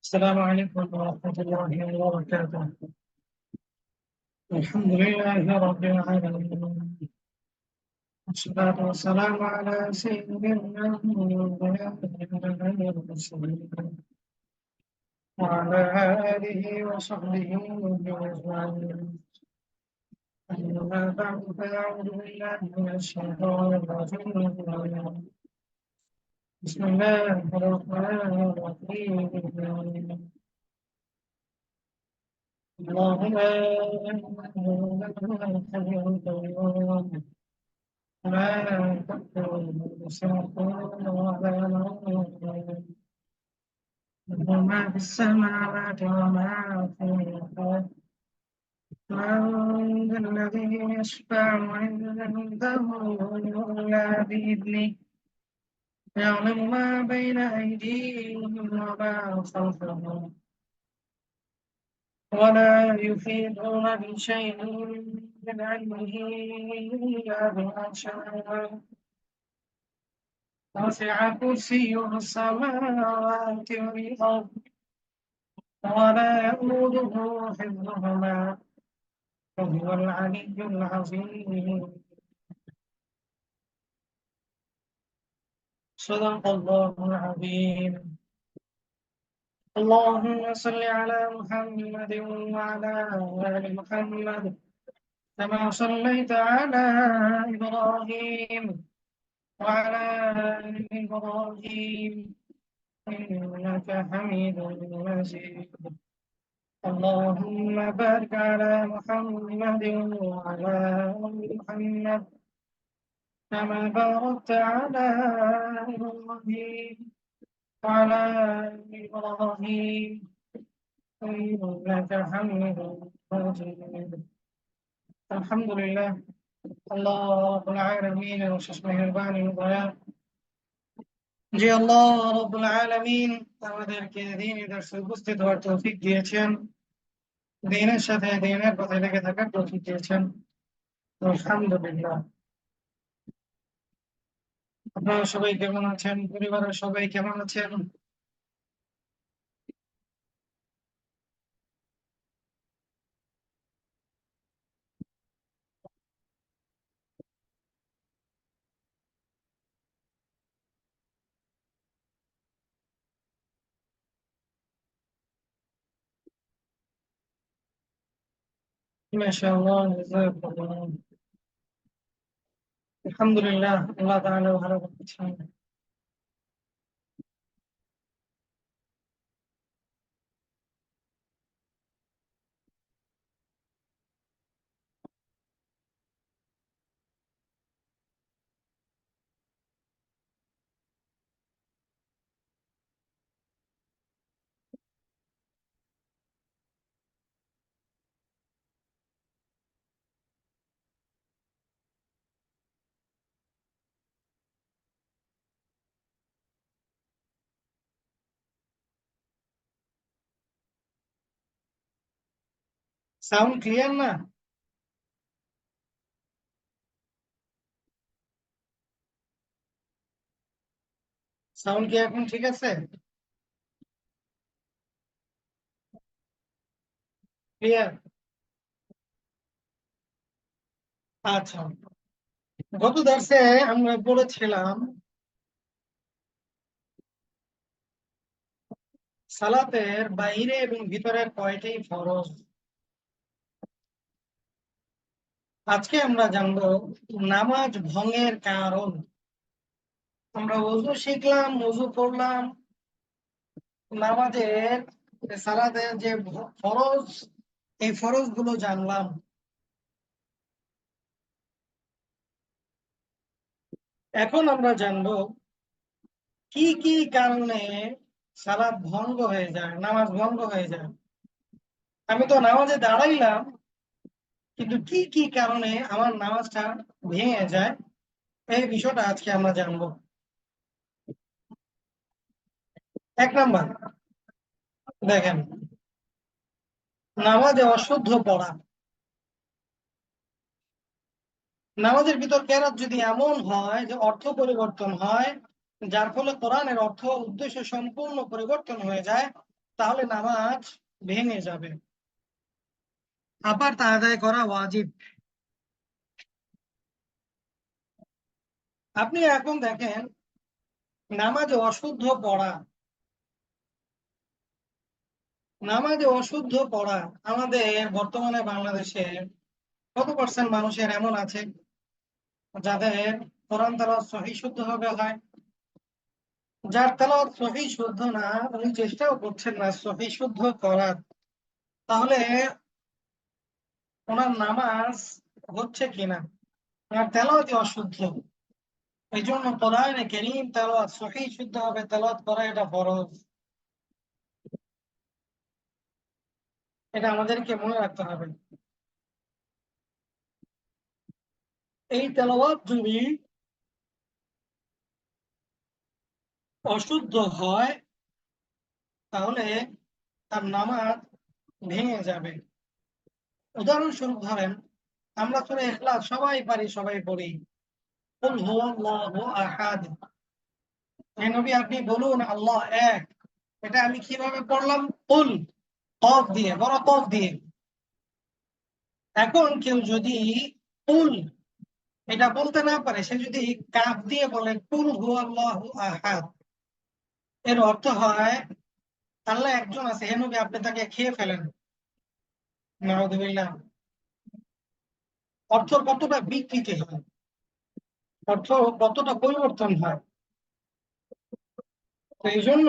السلام عليكم ورحمة الله وبركاته. الحمد لله رب العالمين، والصلاة والسلام على سيدنا ونبينا المرسلين وعلى آله وصحبه أجمعين. أما بعد فأعوذ بالله من الشيطان الرجيم. بسم الله الرحمن الرحيم. اللهم إنك الحي القيوم ما تأكل سنة ولا نوم وما في السماوات وما في الأرض. من ذا الذي يشفع عنده إلا بإذنه، يعلم ما بين أيديهم وما خلفهم، ولا يحيطون بشيء من علمه إلا بما شاء. وسع كرسيه السماوات والأرض ولا يؤوده حفظهما وهو العلي العظيم. صدق الله العظيم. اللهم صل على محمد وعلى آل محمد كما صليت على إبراهيم وعلى آل إبراهيم إنك حميد مجيد. اللهم بارك على محمد وعلى آل محمد كما باركت على إبراهيم وعلى آل إبراهيم إنك حميد مجيد. الحمد لله, আল্লাহ রাব্বুল আলামিনের অশেষ মেহেরবানি ও দয়া যে আল্লাহ রাব্বুল আলামিন আমাদেরকে দ্বীনি দর্শে উপস্থিত হওয়ার তৌফিক দিয়েছেন, দ্বীনের সাথে দ্বীনের পথে লেগে থাকার তৌফিক দিয়েছেন। আলহামদুলিল্লাহ। আপনারা সবাই কেমন আছেন? পরিবারের সবাই কেমন আছেন? মাশাআল্লাহ, জাযাকাল্লাহ। আলহামদুলিল্লাহ, আল্লাহ তাআলা ভালো করছেন। সাউন্ড ক্লিয়ার না? সাউন্ড কি এখন ঠিক আছে? ক্লিয়ার? আচ্ছা, গত দর্শে আমরা পড়েছিলাম সালাতের বাইরে এবং ভিতরের কয়টি ফরজ। আজকে আমরা জানবো নামাজ ভঙ্গের কারণ। আমরা ওযু শিখলাম, ওযু করলাম, নামাজের সালাতের যে ফরজ, এই ফরজ গুলো জানলাম। এখন আমরা জানবো কি কি কারণে সালাত ভঙ্গ হয়ে যায়, নামাজ ভঙ্গ হয়ে যায়। আমি তো নামাজে দাঁড়াইলাম, কিন্তু কি কি কারণে আমার নামাজটা ভেঙে যায়, এই বিষয়টা আজকে আমরা জানবো। এক নাম্বার, দেখেন, নামাজে অশুদ্ধ পড়া। নামাজের ভিতর কেরাত যদি এমন হয় যে অর্থ পরিবর্তন হয়, যার ফলে কোরআনের অর্থ উদ্দেশ্য সম্পূর্ণ পরিবর্তন হয়ে যায়, তাহলে নামাজ ভেঙে যাবে। আবার তা আদায় করা ওয়াজিব। আপনি এখন দেখেন, নামাজে অশুদ্ধ পড়া, নামাজে অশুদ্ধ পড়া আমাদের বর্তমানে বাংলাদেশে কত পার্সেন্ট মানুষের এমন আছে যাদের কোরআন তেলাওয়াত সহিহ শুদ্ধ ভাবে হয়? যার তেলাওয়াত সহিহ শুদ্ধ না, উনি চেষ্টাও করছেন না সহিহ শুদ্ধ করার, তাহলে ওনার নামাজ হচ্ছে কিনা? ওনার তেলাওয়াতই অশুদ্ধ। এই জন্য কোরআনে কারীম তেলাওয়াত সহিহ শুদ্ধ ভাবে তেলাওয়াত করা এটা ফরজ। এটা আমাদেরকে মনে রাখতে হবে। এই তেলাওয়াত যদি অশুদ্ধ হয় তাহলে তার নামাজ ভেঙে যাবে। উদাহরণস্বরূপ ধরেন, আমরা সূরা ইখলাস সবাই পারি, সবাই পড়ি, কুল হুয়াল্লাহু আহাদ। হে নবী আপনি বলুন আল্লাহ এক। এটা আমি কিভাবে পড়লাম? কুল, কফ দিয়ে, বড় কফ দিয়ে। এখন কেউ যদি কুল এটা বলতে না পারে, সে যদি কাফ দিয়ে বলে কুল হুয়াল্লাহু আহাদ, এর অর্থ হয় আল্লাহ একজন আছে, হে নবী আপনি তাকে খেয়ে ফেলেন। নাউযুবিল্লাহ। অর্থ কতটা বিকৃতি হয়, অর্থ কতটা পরিবর্তন হয়। তো এই জন্য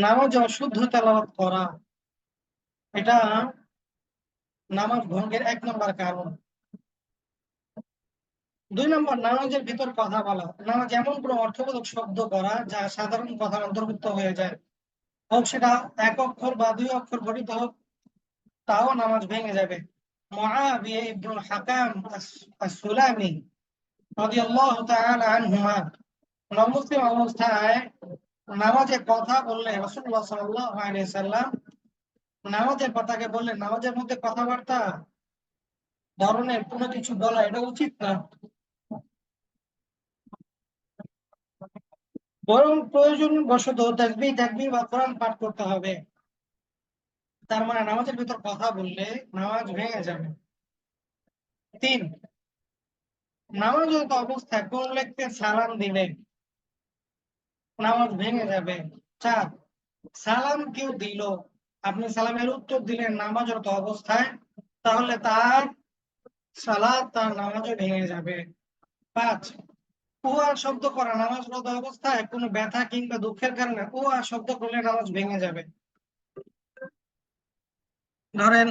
নামাজে অশুদ্ধ তেলাওয়াত করা এটা নামাজ ভঙ্গের 1 নম্বর কারণ। 2 নম্বর, নামাজের ভিতর কথা বলা। নামাজ এমন কোনো অর্থবোধক শব্দ করা যা সাধারণ কথার অন্তর্ভুক্ত হয়ে যায়, হোক সেটা 1 অক্ষর বা 2 অক্ষর গঠিত হোক, তাও নামাজ ভেঙে যাবে। মুআবিয়া ইবনুল হাকাম আস-সুলামি রাদিয়াল্লাহু তাআলা আনহুমা নবুসিম অবস্থায় নামাজে কথা বললে রাসূলুল্লাহ সাল্লাল্লাহু আলাইহি সাল্লাম নামাজের কথাকে বললেন, নামাজের মধ্যে কথাবার্তা ধরনের কোনো কিছু বলা এটা উচিত না, বরং প্রয়োজন বশত তাসবিহ তাকবীর বা কোরআন পাঠ করতে হবে। তার মানে নামাজের ভিতর কথা বললে নামাজ ভেঙে যাবে। 3, নামাজরত অবস্থায় কোন ব্যক্তি সালাম দিলে নামাজ ভেঙে যাবে। 4, সালাম কেউ দিল, আপনি সালামের উত্তর দিলেন নামাজরত অবস্থায়, তাহলে তার সালাত, তার নামাজও ভেঙে যাবে। 5, উহা শব্দ করা নামাজরত অবস্থায় কোনো ব্যথা কিংবা দুঃখের কারণে উহা শব্দ করলে নামাজ ভেঙে যাবে। ধরেন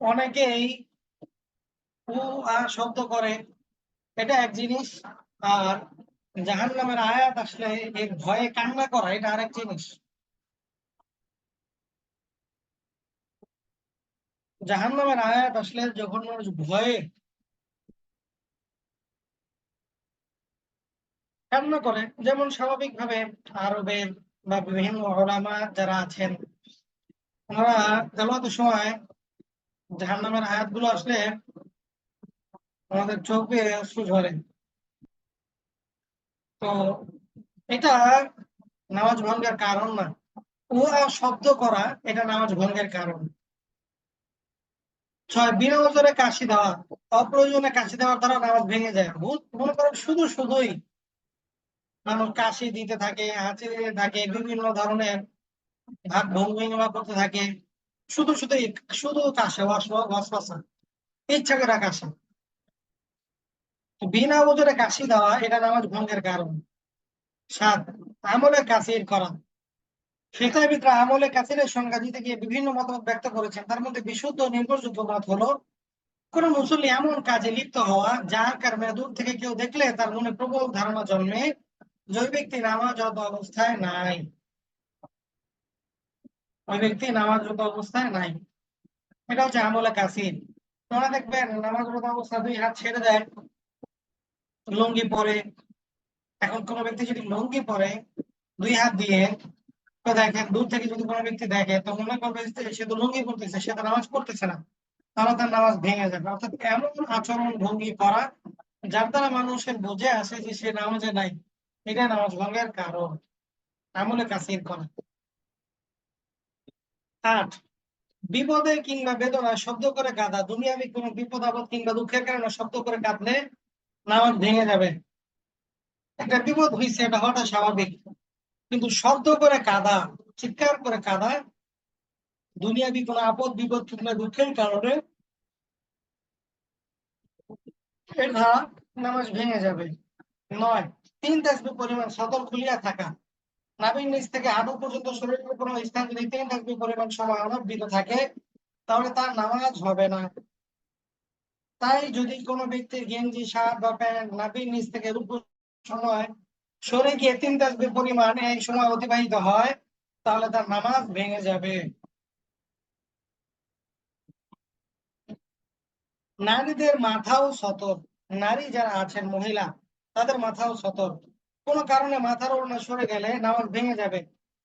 অনেকেই উ আ শব্দ করে, এটা এক জিনিস। আর জাহান্নামের আয়াত আসলে এর ভয়ে কান্না করা এটা আরেক জিনিস। জাহান্নামের আয়াত আসলে যখন মানুষ ভয়ে কান্না করে, যেমন স্বাভাবিকভাবে আরবের বা বিভিন্ন ওলামা যারা আছেন ওনারা তেলাওয়াতের সময় জাহান্নামের আয়াতগুলো আসলে আমাদের চোখ বেয়ে অশ্রু ঝরে। তো এটা নামাজ ভঙ্গের কারণ না। শব্দ করা এটা নামাজ ভঙ্গের কারণ। 6, বিনা ওজরে কাশি দেওয়া, অপ্রয়োজনে কাশি দেওয়ার দ্বারা নামাজ ভেঙে যায়। মনে করেন শুধু শুধুই মানুষ কাশি দিতে থাকে, হাঁচি দিতে থাকে, বিভিন্ন ধরনের ভাব ভঙ্গি করতে থাকে, শুধু শুধুই শুধু কাশে, ওয়াসওয়াসা, ইচ্ছা করে কাশে। তো বিনা ওজরে কাশি দেওয়া এটা নামাজ ভঙ্গের কারণ। 7, আমলে কাসির করা। শিক্ষাবিদরা আমলে কাসিরের সংজ্ঞা দিতে গিয়ে বিভিন্ন মতামত ব্যক্ত করেছেন। তার মধ্যে বিশুদ্ধ ও নির্ভরযোগ্য মত হলো কোন মুসল্লি এমন কাজে লিপ্ত হওয়া যার কারণে দূর থেকে কেউ দেখলে তার মনে প্রবল ধারণা জন্মে যে ওই ব্যক্তি নামাজরত অবস্থায় নাই, ওই ব্যক্তি নামাজরত অবস্থায় নাই। এটা হচ্ছে আমলে কাসির। তোমরা দেখবেন নামাজরত অবস্থায় 2 হাত ছেড়ে দেয়, লুঙ্গি পরে। এখন কোন ব্যক্তি যদি লুঙ্গি পরে 2 হাত দিয়ে, তো দেখেন দূর থেকে যদি কোনো ব্যক্তি দেখে তো মনে করবে যে সে তো লুঙ্গি পড়তেছে, সে তো নামাজ পড়তেছে না, তাহলে তার নামাজ ভেঙে যাবে। অর্থাৎ এমন আচরণ ভঙ্গি করা যার দ্বারা মানুষের বুঝে আসে যে সে নামাজে নাই, এটা নামাজ ভঙ্গের কারণ। আমলে কাসির করা। 8, বিপদে কিংবা বেদনায় শব্দ করে কাঁদা, দুনিয়াবি কোনো বিপদ আপদ কিংবা দুঃখের কারণে শব্দ করে কাঁদলে নামাজ ভেঙে যাবে। একটা বিপদ হয়েছে, এটা হওয়াটা স্বাভাবিক, কিন্তু শব্দ করে কাঁদা, চিৎকার করে কাঁদা দুনিয়াবি কোনো আপদ বিপদ কিংবা দুঃখের কারণে, এটা নামাজ ভেঙে যাবে। 9, 3 তাসবিহ পরিমাণ সতর খুলিয়া থাকা, নাভির নিচ থেকে হাঁটু পর্যন্ত শরীরের কোনো স্থান যদি 3 তাসবিহ পরিমাণ সময় অনবরত থাকে, তাহলে তার নামাজ হবে না। তাই যদি কোনো ব্যক্তির গেঞ্জি, শার্ট বা প্যান্ট নাভির নিচ থেকে উপর সময় সরে গিয়ে 3 তাসবিহ পরিমাণ এই সময় অতিবাহিত হয়, তাহলে তার নামাজ ভেঙে যাবে। নারীদের মাথাও সতর, নারী যারা আছেন মহিলা, তাদের মাথাও সতর। কোন কারণে মাথার ওড়না সরে গেলে নামাজ ভেঙে যাবে।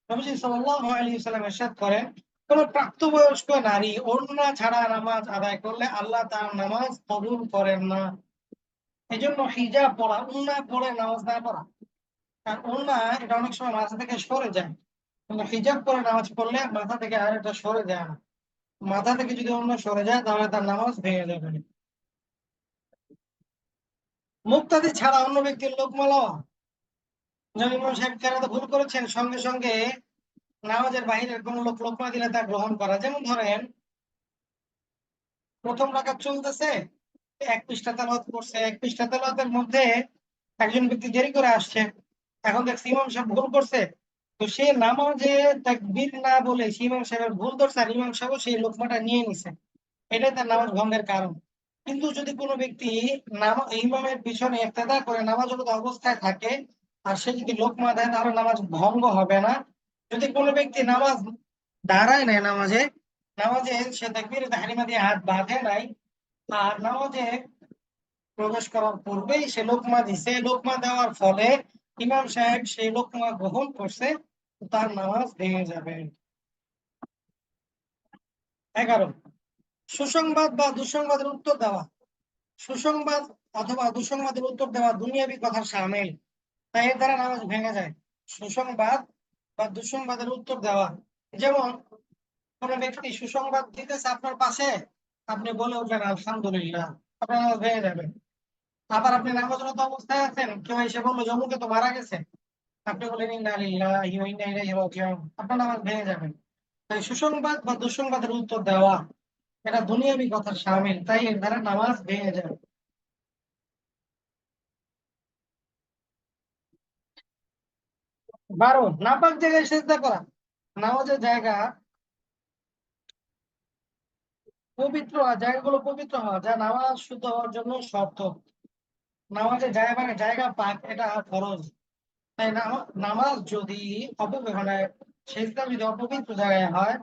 নবীজি সাল্লাল্লাহু আলাইহি ওয়াসাল্লাম ইরশাদ করেন, কোন প্রাপ্তবয়স্ক নারী ওড়না ছাড়া নামাজ আদায় করলে আল্লাহ তার নামাজ কবুল করেন না। এজন্য হিজাব পরা, ওড়না পরে নামাজ না পড়া। আর ওড়না এটা অনেক সময় মাথা থেকে সরে যায়, কিন্তু হিজাব পরে নামাজ পড়লে মাথা থেকে আর এটা সরে যায় না। মাথা থেকে যদি ওড়না সরে যায় তাহলে তার নামাজ ভেঙে যাবে। মুক্তাদি ছাড়া অন্য ব্যক্তির লোকমা লওয়া, যেমন ইমাম সাহেব কেরাতে ভুল করেছেন, সঙ্গে সঙ্গে নামাজের বাহিরের কোন লোক লোকমা দিলে তা গ্রহণ করা। যেমন ধরেন, প্রথম রাকাত চলতেছে, 1 পৃষ্ঠা তেলাওয়াত করছে, 1 পৃষ্ঠা তেলাওয়াতের মধ্যে একজন ব্যক্তি দেরি করে আসছে, এখন দেখছি ইমাম সাহেব ভুল করছে, তো সে নামাজে তাকবীর না বলে সে ইমাম সাহেবের ভুল ধরছে, আর ইমাম সাহেব সেই লোকমাটা নিয়ে নিছে, এটাই তার নামাজ ভঙ্গের কারণ। কিন্তু যদি কোনো ব্যক্তি ইমামের পিছনে ইক্তেদা করে নামাজরত অবস্থায় থাকে আর সে যদি লোকমা দেয়, তাহলে নামাজ ভঙ্গ হবে না। যদি কোনো ব্যক্তি নামাজ দাঁড়ায় নেয়, নামাজে নামাজে সে তাকবীরে তাহরিমা দিয়ে হাত বাঁধে নাই, আর নামাজে প্রবেশ করার পূর্বেই সে লোকমা দিছে, লোকমা দেওয়ার ফলে ইমাম সাহেব সেই লোকমা গ্রহণ করছে, তার নামাজ ভেঙে যাবে। 11, সুসংবাদ বা দুঃসংবাদের উত্তর দেওয়া, সুসংবাদ অথবা দুঃসংবাদের উত্তর দেওয়া দুনিয়াবি কথার শামিল, তাই এর দ্বারা নামাজ ভেঙে যায়। সুসংবাদ বা দুঃসংবাদের উত্তর দেওয়া, যেমন কোন ব্যক্তি সুসংবাদ দিতেছে আপনার পাশে, আপনি বলে উঠলেন আলহামদুলিল্লাহ, আপনার নামাজ ভেঙে যাবে। আবার আপনি নামাজরত অবস্থায় আছেন, কেউ এসে বললো জমুকে তো মারা গেছে, আপনি বলেন ইন্না লিল্লাহি ওয়া ইন্না ইলাইহি রাজিউন, আপনার নামাজ ভেঙে যাবে। তাই সুসংবাদ বা দুঃসংবাদের উত্তর দেওয়া এটা দুনিয়াবি কথার শামিল, তাই এর দ্বারা নামাজ ভেঙে যাবে। 12, নাপাক জায়গায় সেজদা করা, নামাজের জায়গা পবিত্র জায়গাগুলো পবিত্র হওয়া, যা নামাজ শুদ্ধ হওয়ার জন্য শর্ত। নামাজের জায়গা জায়গা পাক এটা ফরজ। তাই নামাজ যদি মানে সেজদা যদি অপবিত্র জায়গায় হয়,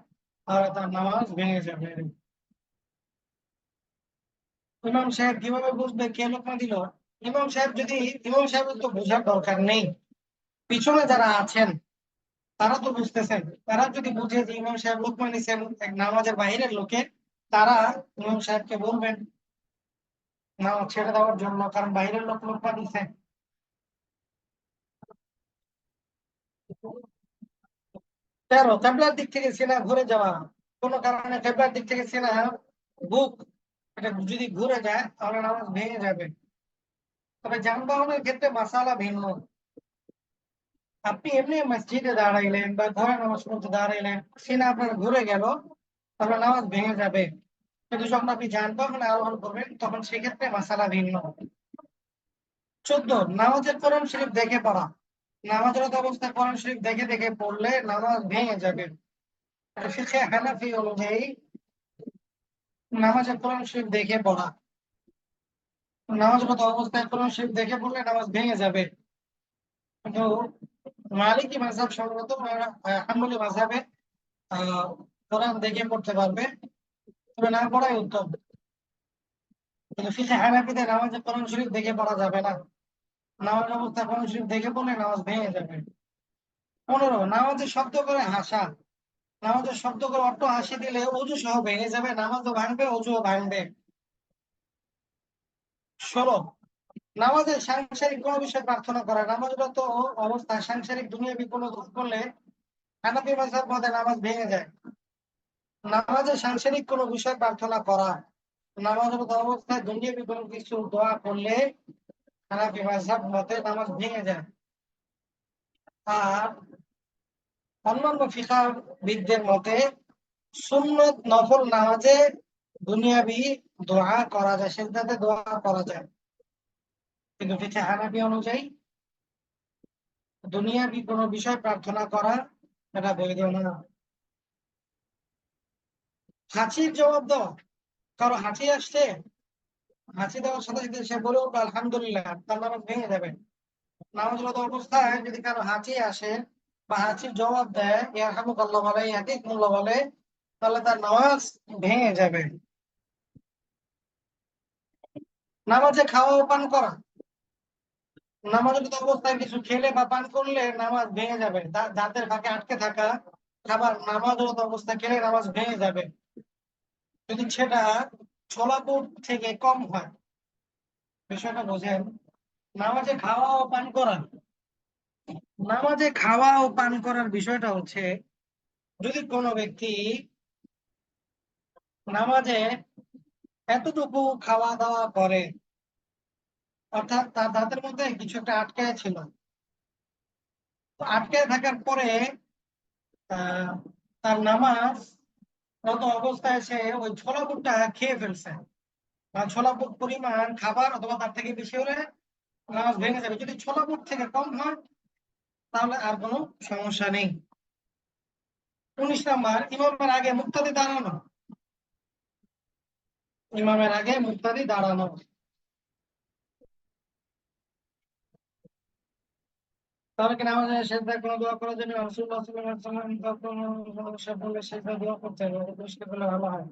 তাহলে তার নামাজ ভেঙে যাবে। ইমাম সাহেব কিভাবে বুঝবে কে লোকমা দিল? ইমাম সাহেব যদি, ইমাম সাহেবের তো বোঝার দরকার নেই, পিছনে যারা আছেন তারা তো বুঝতেছেন। তারা যদি বুঝে যে ইমাম সাহেব লোকমা নিছেন এক নামাজের বাইরের লোকে, তারা ইমাম সাহেবকে বলবেন নামাজ ছেড়ে দেওয়ার জন্য, কারণ বাইরের লোক লোকমা দিছে। 13, কেবলার দিক থেকে সিনা ঘুরে যাওয়া, কোনো কারণে কেবলার দিক থেকে সিনা বুক এটা যদি ঘুরে যায় তাহলে নামাজ ভেঙে যাবে। তবে যানবাহনের ক্ষেত্রে মাসালা ভিন্ন। আপনি এমনি মসজিদে দাঁড়াইলেন বা ঘরে নামাজ পড়তে দাঁড়াইলেন, সিনা আপনার ঘুরে গেল, তাহলে নামাজ ভেঙে যাবে। কিন্তু যখন আপনি যানবাহনে আরোহণ করবেন, তখন সেক্ষেত্রে মাসালা ভিন্ন। 14, নামাজের কোরআন শরীফ দেখে পড়া, নামাজরত অবস্থায় কোরআন শরীফ দেখে দেখে পড়লে নামাজ ভেঙে যাবে। ফিকহে হানাফি অনুযায়ী নামাজে কোরআন শরীফ দেখে পড়া, নামাজরত অবস্থায় কোরআন শরীফ দেখে পড়লে নামাজ ভেঙে যাবে। কিন্তু মালিকি মাযহাব সম্ভবত হাম্বলী মাযহাবে আহ কোরআন দেখে পড়তে পারবে, তবে না পড়াই উত্তম। কিন্তু ফিকহে হানাফিতে নামাজে কোরআন শরীফ দেখে পড়া যাবে না, নামাজ অবস্থায় কোরআন শরীফ দেখে পড়লে নামাজ ভেঙে যাবে। 15, নামাজে শব্দ করে হাসা, নামাজের শব্দ করে অট্ট হাসি দিলে অজু সহ ভেঙে যাবে, নামাজও ভাঙবে, অজুও ভাঙবে। 16, নামাজে সাংসারিক কোনো বিষয় প্রার্থনা করা, নামাজরত অবস্থায় সাংসারিক দুনিয়াবি কোনো দোয়া করলে হানাফি মাযহাব মতে নামাজ ভেঙে যায়। নামাজে সাংসারিক কোনো বিষয় প্রার্থনা করা, নামাজরত অবস্থায় দুনিয়াবি কোনো কিছু দোয়া করলে হানাফি মাযহাব মতে নামাজ ভেঙে যায়। আর অন্যান্য ফিকহাবিদদের মতে সুন্নত নফল নামাজে দুনিয়াবি দোয়া করা যায়, সেজদাতে দোয়া করা যায়। কিন্তু ফিকহে হানাফি অনুযায়ী দুনিয়াবি কোনো বিষয় প্রার্থনা করা এটা বৈধ না। হাঁচির জবাব দাও, কারো হাঁচি আসছে, হাঁচি দেওয়ার সাথে সাথে সে বলে উঠলো আলহামদুলিল্লাহ, তার নামাজ ভেঙে যাবে। নামাজরত অবস্থায় যদি কারো হাঁচি আসে বা হাঁচির জবাব দেয় ইয়ারহামুকাল্লাহ বলে, ইয়াতিকুমুল্লাহ বলে, তাহলে তার নামাজ ভেঙে যাবে। নামাজে খাওয়া ও পান করা, নামাজরত অবস্থায় কিছু খেলে বা পান করলে নামাজ ভেঙে যাবে। দাঁতের ফাঁকে আটকে থাকা খাবার নামাজরত অবস্থায় খেলে নামাজ ভেঙে যাবে, যদি সেটা ছোলাপুর থেকে কম হয়। বিষয়টা বোঝেন। নামাজে খাওয়া ও পান করা, নামাজে খাওয়া ও পান করার বিষয়টা হচ্ছে, যদি কোনো ব্যক্তি নামাজে এতটুকু খাওয়া দাওয়া করে, অর্থাৎ তার দাঁতের মধ্যে কিছু একটা আটকায় ছিল, তো আটকায় থাকার পরে আহ তার নামাজ গত অবস্থায় সে ওই ছোলা বুটটা খেয়ে ফেলছে, বা ছোলা বুট পরিমাণ খাবার অথবা তার থেকে বেশি হলে নামাজ ভেঙে যাবে। যদি ছোলা বুট থেকে কম হয় তাহলে আর কোনো সমস্যা নেই। 19 নাম্বার, ইমামের আগে মুক্তাদি দাঁড়ানো, ইমামের আগে মুক্তাদি দাঁড়ানো। তাহলে কি নামাজে সেজদায় কোনো দোয়া করার জন্য রাসূলুল্লাহ সাল্লাল্লাহু আলাইহি ওয়াসাল্লাম কোনো সমস্যা বললে সেজদা দোয়া করতে হবে, এটা পরিষ্কার করলে ভালো হয়।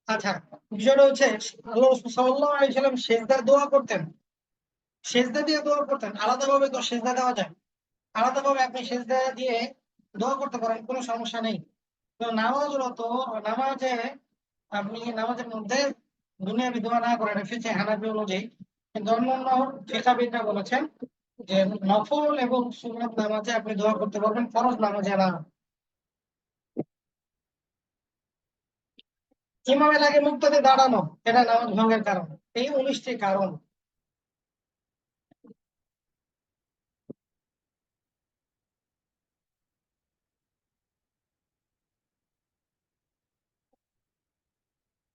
আচ্ছা, বিষয়টা হচ্ছে আল্লাহ রাসূল সাল্লাল্লাহু আলাইহি ওয়াসাল্লাম সেজদা দোয়া করতেন, সেজদা দিয়ে দোয়া করতেন। আলাদাভাবে তো সেজদা দেওয়া যায়, আলাদাভাবে আপনি সেজদা দিয়ে দোয়া করতে পারেন, কোনো সমস্যা নেই। তো নামাজরত নামাজে আপনি নামাজের মধ্যে দুনিয়াবি দোয়া না করেন, ফিকহে হানাফি অনুযায়ী। কিন্তু অন্যান্য ফিকহাবিদরা বলেছেন যে নফল এবং সুন্নাত নামাজে আপনি দোয়া করতে পারবেন, ফরজ নামাজে না। ইমামের আগে মুক্তাদি দাঁড়ানো, এটা নামাজ ভঙ্গের কারণ। এই 19টি কারণ।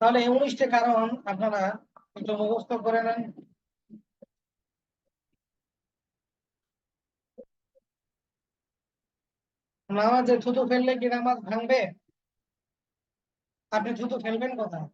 তাহলে এই 19টি কারণ আপনারা একটু মুখস্থ করে নেন। নামাজে থুতু ফেললে কি নামাজ ভাঙবে? আপনি থুতু ফেলবেন কোথায়?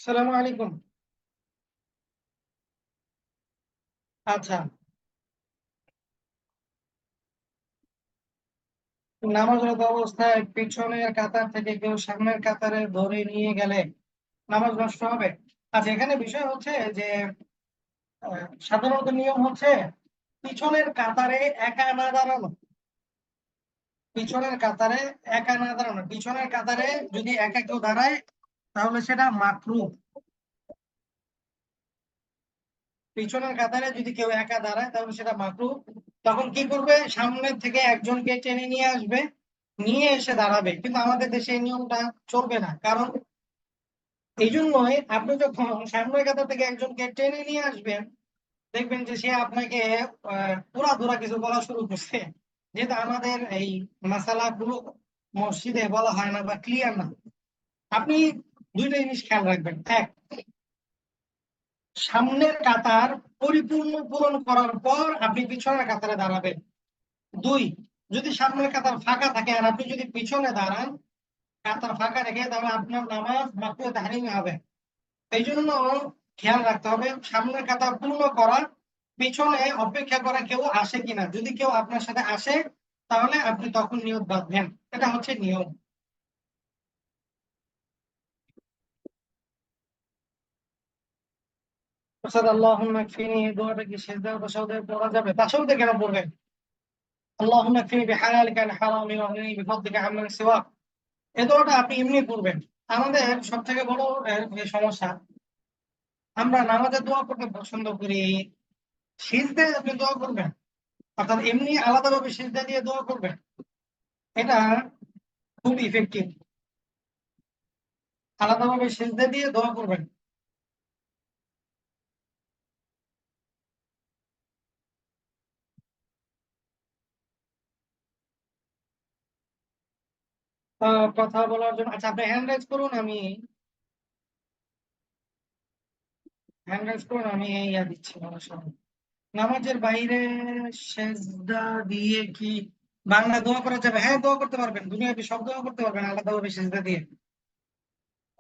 আসসালামু আলাইকুম। আচ্ছা, নামাজরত অবস্থায় পিছনের কাতার থেকে কেউ সামনের কাতারে ধরে নিয়ে গেলে নামাজ নষ্ট হবে? আচ্ছা, এখানে বিষয় হচ্ছে যে সাধারণত নিয়ম হচ্ছে পিছনের কাতারে একা না দাঁড়ানো। পিছনের কাতারে একা না দাঁড়ানো, পিছনের কাতারে যদি একা কেউ দাঁড়ায় তাহলে সেটা মাকরুহ। পিছনের কাতারে যদি কেউ একা দাঁড়ায় তাহলে সেটা মাকরুহ। তখন কি করবে, সামনের থেকে একজনকে টেনে নিয়ে আসবে, নিয়ে এসে দাঁড়াবে। কিন্তু আমাদের দেশে এই নিয়মটা চলবে না, কারণ এই জন্যই আপনি যখন সামনের কাতার থেকে একজনকে টেনে নিয়ে আসবেন, দেখবেন যে সে আপনাকে পুরাধুরা কিছু বলা শুরু করছে, যেহেতু আমাদের এই মাসালা গুলো মসজিদে বলা হয় না বা ক্লিয়ার না। আপনি দুইটা জিনিস খেয়াল রাখবেন: এক, সামনের কাতার পরিপূর্ণ পূরণ করার পর আপনি পিছনের কাতারে দাঁড়াবেন। দুই, যদি সামনের কাতার ফাঁকা থাকে আর আপনি যদি পিছনে দাঁড়ান কাতার ফাঁকা রেখে, তাহলে আপনার নামাজ মাকরুহ তাহরিমি হবে। এই জন্য খেয়াল রাখতে হবে সামনের কাতার পূর্ণ করা, পিছনে অপেক্ষা করা কেউ আসে কিনা। যদি কেউ আপনার সাথে আসে তাহলে আপনি তখন নিয়ত বাঁধবেন। এটা হচ্ছে নিয়ম। ওস্তাদ, আল্লাহুম্মা কফিনি, দোয়াটা কি সিজদা ও তাশাহুদে পড়া যাবে? তাশাহুদে কেন পড়বেন? আল্লাহুম্মা কফিনি বিহালালিকা আন হারামি ওয়া আগনিনি বিফদলিকা আম্মান সিওয়াক, এই দোয়াটা আপনি এমনি পড়বেন। আমাদের সব থেকে বড় যে সমস্যা, আমরা নামাজে দোয়া করতে পছন্দ করি, সিজদায় আপনি দোয়া করবেন, অর্থাৎ এমনি আলাদাভাবে সিজদা দিয়ে দোয়া করবেন, এটা খুব ইফেক্টিভ। আলাদাভাবে সিজদা দিয়ে দোয়া করবেন। কথা বলার জন্য, আচ্ছা, আপনি হ্যান্ড রাইজ করুন, আমি দিচ্ছি আমার সামনে। নামাজের বাইরে সেজদা দিয়ে কি বাংলা দোয়া করা যাবে? হ্যাঁ, দোয়া করতে পারবেন, দুনিয়াবি সব দোয়া করতে পারবেন আলাদাভাবে সেজদা দিয়ে।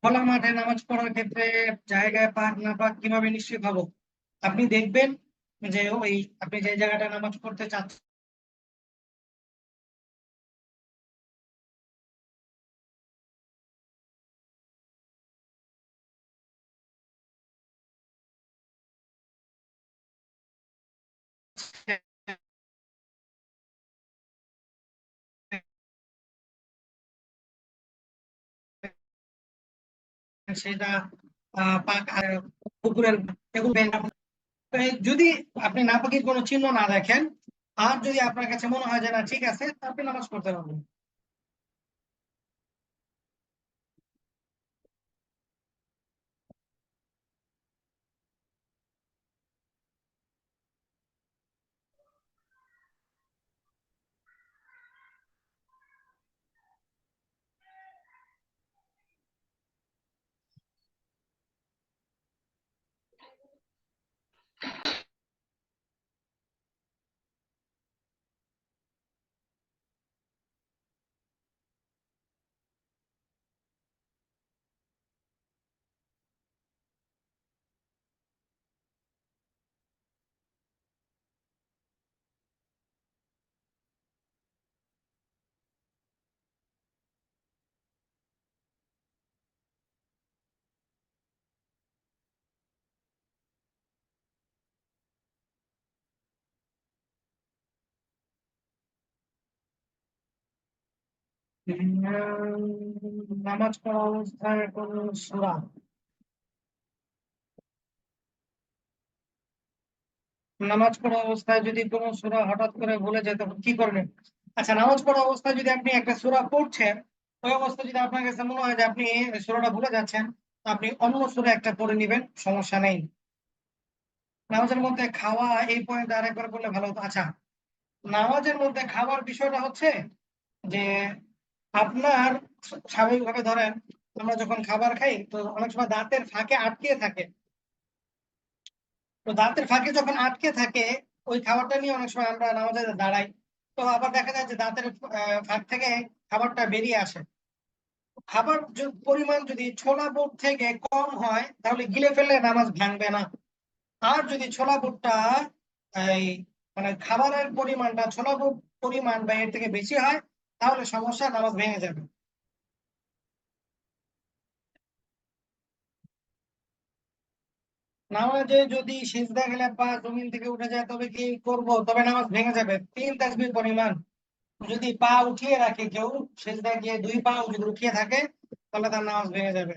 খোলা মাঠে নামাজ পড়ার ক্ষেত্রে জায়গায় পাক না পাক কিভাবে নিশ্চিত হব? আপনি দেখবেন যে ওই আপনি যে জায়গাটা নামাজ পড়তে চাচ্ছেন সেটা পাক পুকুরের, এগুলো যদি আপনি নাপাকির কোনো চিহ্ন না দেখেন, আর যদি আপনার কাছে মনে হয় যে না ঠিক আছে, আপনি নামাজ পড়তে পারবেন। নামাজ পড়া অবস্থায় কোন সূরা, নামাজ পড়া অবস্থায় যদি কোনো সূরা হঠাৎ করে ভুলে যায় তখন কি করবেন? আচ্ছা, নামাজ পড়া অবস্থায় যদি আপনি একটা সূরা পড়ছেন, ওই অবস্থায় যদি আপনার কাছে মনে হয় যে আপনি সূরাটা ভুলে যাচ্ছেন, আপনি অন্য সূরা একটা পড়ে নিবেন, সমস্যা নেই। নামাজের মধ্যে খাওয়া, এই পয়েন্ট আরেকবার বললে ভালো হতো। আচ্ছা, নামাজের মধ্যে খাওয়ার বিষয়টা হচ্ছে যে আপনার স্বাভাবিকভাবে ধরেন আমরা যখন খাবার খাই তো অনেক সময় দাঁতের ফাঁকে আটকে থাকে। তো দাঁতের ফাঁকে যখন আটকে থাকে, ওই খাবারটা নিয়ে অনেক সময় আমরা নামাজে দাঁড়াই। তো আবার দেখা যায় যে দাঁতের ফাঁক থেকে খাবারটা বেরিয়ে আসে। খাবার পরিমাণ যদি ছোলা বুট থেকে কম হয় তাহলে গিলে ফেললে নামাজ ভাঙবে না। আর যদি ছোলা বুটটা এই মানে খাবারের পরিমাণটা ছোলা বুট পরিমাণ বা এর থেকে বেশি হয় তাহলে সমস্যা, নামাজ ভেঙে যাবে। নামাজে যদি সিজদা গেলে পা জমিন থেকে উঠে যায় তবে কি করব? তবে নামাজ ভেঙে যাবে 3 তাসবিহ পরিমাণ। যদি পা উঠিয়ে রাখে কেউ, সিজদা গিয়ে 2 পা যদি উঠিয়ে থাকে তাহলে তার নামাজ ভেঙে যাবে।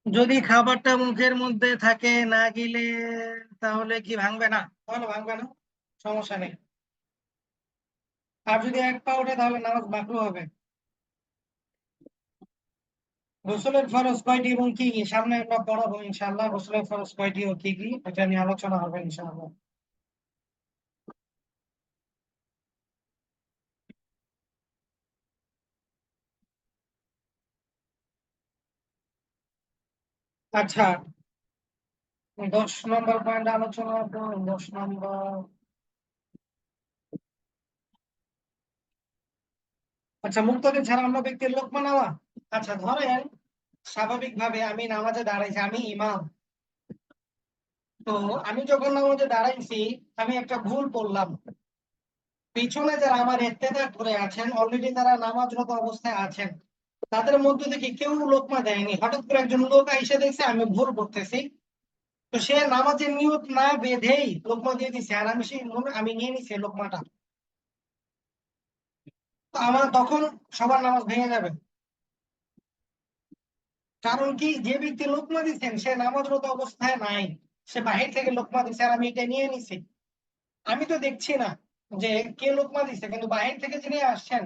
যদি খাবারটা মুখের মধ্যে থাকে না গিলে তাহলে কি ভাঙবে না? তাহলে ভাঙবে না, সমস্যা নেই। আর যদি 1 পা ওঠে তাহলে নামাজ মাকরুহ হবে। গোসলের ফরজ কয়টি এবং কি কি সামনে আমরা পড়াবো ইনশাআল্লাহ। গোসলের ফরজ কয়টি ও কি কি এটা নিয়ে আলোচনা হবে ইনশাআল্লাহ। আচ্ছা, 10 নম্বর পয়েন্ট আলোচনা করবো। 10 নম্বর, আচ্ছা, মুক্তাদিন ছাড়া অন্য ব্যক্তির লোকমা নেওয়া। আচ্ছা, ধরেন স্বাভাবিকভাবে আমি নামাজে দাঁড়াইছি, আমি ইমাম। তো আমি যখন নামাজে দাঁড়াইছি আমি একটা ভুল করলাম। পিছনে যারা আমার ইক্তেদা করে আছেন, অলরেডি তারা নামাজরত অবস্থায় আছেন, তাদের মধ্যে থেকে কেউ লোকমা দেয়নি। হঠাৎ করে একজন লোক এসে দেখছে আমি ভুল করতেছি, তো সে নামাজের নিয়ত না বেঁধেই লোকমা দিয়ে দিছে, আর আমি আমি নিয়ে নিছি লোকমাটা। তো আমার তখন সবার নামাজ ভেঙে যাবে। কারণ কি, যে ব্যক্তি লোকমা দিচ্ছেন সে নামাজরত অবস্থায় নাই, সে বাহির থেকে লোকমা দিচ্ছে আর আমি এটা নিয়ে নিছি। আমি তো দেখছি না যে কে লোকমা দিচ্ছে, কিন্তু বাহির থেকে যিনি আসছেন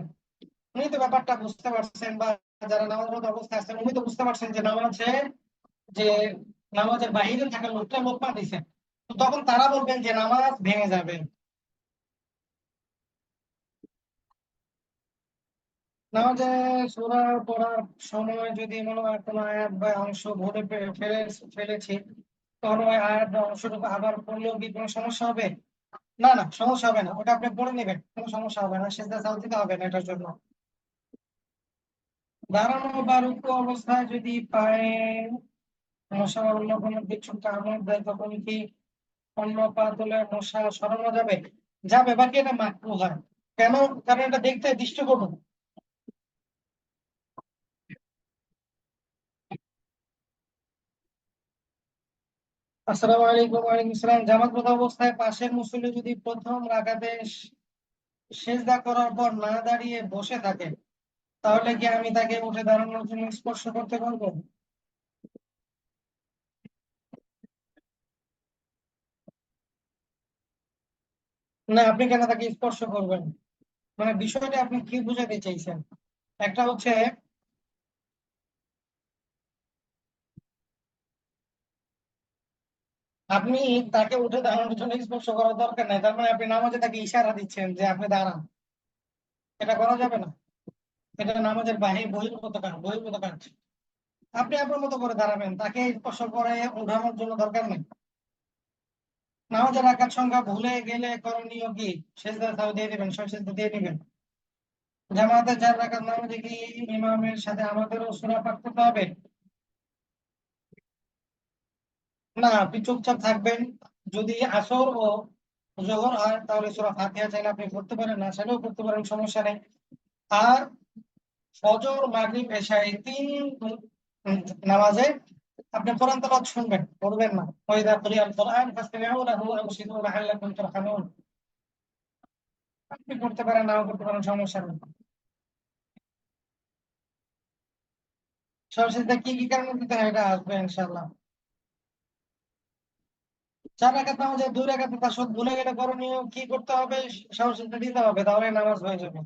উনি তো ব্যাপারটা বুঝতে পারছেন, বা যারা নামাজরত অবস্থায় আছেন উনি তো বুঝতে পারছেন যে যে নামাজের বাহিরে থাকা লোকটা লোকমা দিছে। তো তখন তারা বলবেন যে নামাজ ভেঙে যাবে। নামাজে সূরা পড়ার সময় যদি মনে হয় কোনো আয়াত বা অংশ ভুলে ফেলেছি, তখন ওই আয়াত বা অংশটুকু আবার পড়লেও কি কোনো সমস্যা হবে? না না, সমস্যা হবে না, ওটা আপনি পড়ে নেবেন, কোনো সমস্যা হবে না, সেজদা সালাত দিতে হবে না এটার জন্য। দাঁড়ানো বা রুকু অবস্থায় যদি পায়ে মশা বা অন্য কোনো কিছু কামড় দেয় তখন কি অন্য পা তুলে মশা সরানো যাবে? যাবে, বাকি এটা মাকরুহ হয়। কেন? কারণ এটা দেখতে দৃষ্টিকটু। আসসালামু আলাইকুম। ওয়ালাইকুম আসসালাম। জামাতরত অবস্থায় পাশের মুসল্লি যদি প্রথম রাকাতে সেজদা করার পর না দাঁড়িয়ে বসে থাকে তাহলে কি আমি তাকে উঠে দাঁড়ানোর জন্য স্পর্শ করতে পারবো? না, আপনি কেন তাকে স্পর্শ করবেন? মানে বিষয়টা আপনি কি বুঝাতে চাইছেন? একটা হচ্ছে, আপনি তাকে উঠে দাঁড়ানোর জন্য স্পর্শ করার দরকার নাই, তার মানে আপনি নামাজে তাকে ইশারা দিচ্ছেন যে আপনি দাঁড়ান। এটা করা যাবে না। এটা নামাজের বহির্ভূত কাজ। আপনি আপনার মতো করে দাঁড়াবেন, তাকে স্পর্শ করে উঠানোর জন্য দরকার নেই। নামাজের রাকাত সংখ্যা ভুলে গেলে করণীয় কি? সেজদা তাও দিয়ে দিবেন, সব সেজদা দিয়ে দিবেন। জামাতে 4 রাকাত নামাজে কি ইমামের সাথে আমাদেরও সূরা পাঠ করতে হবে? না, আপনি চুপচাপ থাকবেন। যদি আসর ও জোহর হয় তাহলে সূরা ফাতিহা চাইলে আপনি পড়তে পারেন, না চাইলেও পড়তে পারেন, সমস্যা নেই। আর ফজর, মাগরিব, এশা এই 3 নামাজে আপনি কোরআন তেলাওয়াত শুনবেন, পড়বেন না। ওয়াইদা কুরিআল কোরআন ফাসতামিউ লাহু ওয়া আনসিতু লাআল্লাকুম তুরহামুন। আপনি পড়তে পারেন, নাও পড়তে পারেন, সমস্যা নেই। সর্বশেষে কি কি কারণে দিতে হয় এটা আসবে ইনশাআল্লাহ। 4 রাকাত নামাজে 2 রাকাত তাশাহুদ ভুলে গেলে করণীয় কি করতে হবে? সর্বশেষে দিতে হবে, তাহলে নামাজ হয়ে যাবে।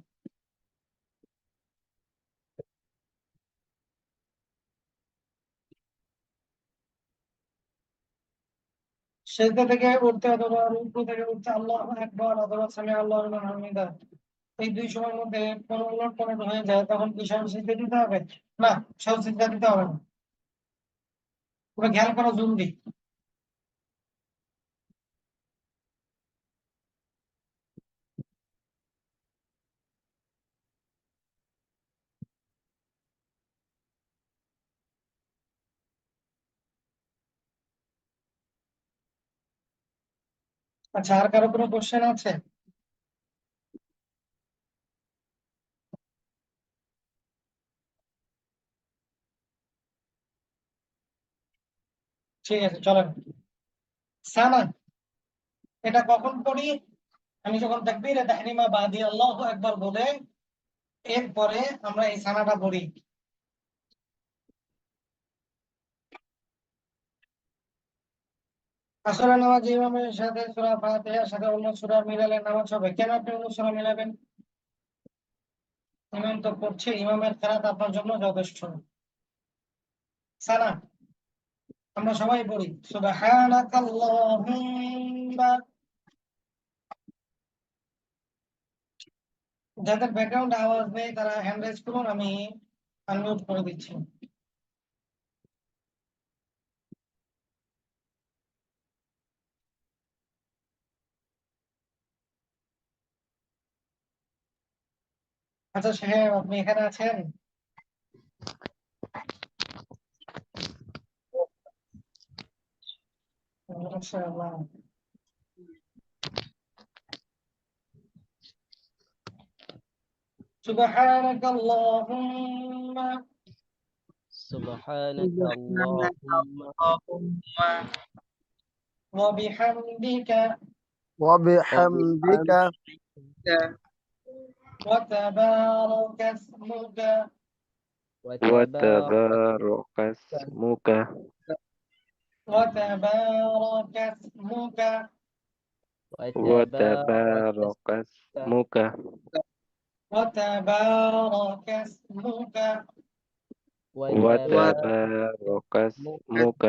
সেজদা থেকে উঠতে অথবা রুকু থেকে উঠতে আল্লাহু আকবার অথবা সামি আল্লাহু লিমান হামিদা, এই দুই সময়ের মধ্যে কোনো উলট পালট হয়ে যায়, তখন কি সব সিজদা দিতে হবে? না, সব সিজদা দিতে হবে না। পুরো খেয়াল করা জরুরি। আচ্ছা, আর কারো কোনো কোশ্চেন আছে? ঠিক আছে, চলেন। সানা, এটা কখন পড়ি? আমি যখন তাকবীরে তাহরিমা বা দিয়ে আল্লাহু আকবার বলে এরপরে আমরা এই সানাটা পড়ি। আসরের নামাজ ইমামের সাথে সূরা ফাতিহার সাথে অন্য সূরা মিলালে নামাজ হবে। কেন আপনি অন্য সূরা মিলাবেন? ইমাম তো পড়ছে, ইমামের কেরাত আপনার জন্য যথেষ্ট। সানা আমরা সবাই পড়ি, সুবহানাকাল্লাহুম্মা। যাদের ব্যাকগ্রাউন্ড আওয়াজ নেই তারা হ্যান্ড রাইজ করুন, আমি আনমিউট করে দিচ্ছি। আচ্ছা সাহেব, আপনি এখানে আছেন? মাশাআল্লাহ। সুবহানাকাল্লাহুম্মা سبحانك سبحانك اللهم اللهم ওয়া বিহামদিকা وبحمدك ওয়া তাবারাকা ইসমুকা وتبارك وتبارك اسمك ওয়া তাবারাকা ইসমুকা وتبارك وتبارك اسمك ওয়া তাবারাকা ইসমুকা وتبارك وتبارك اسمك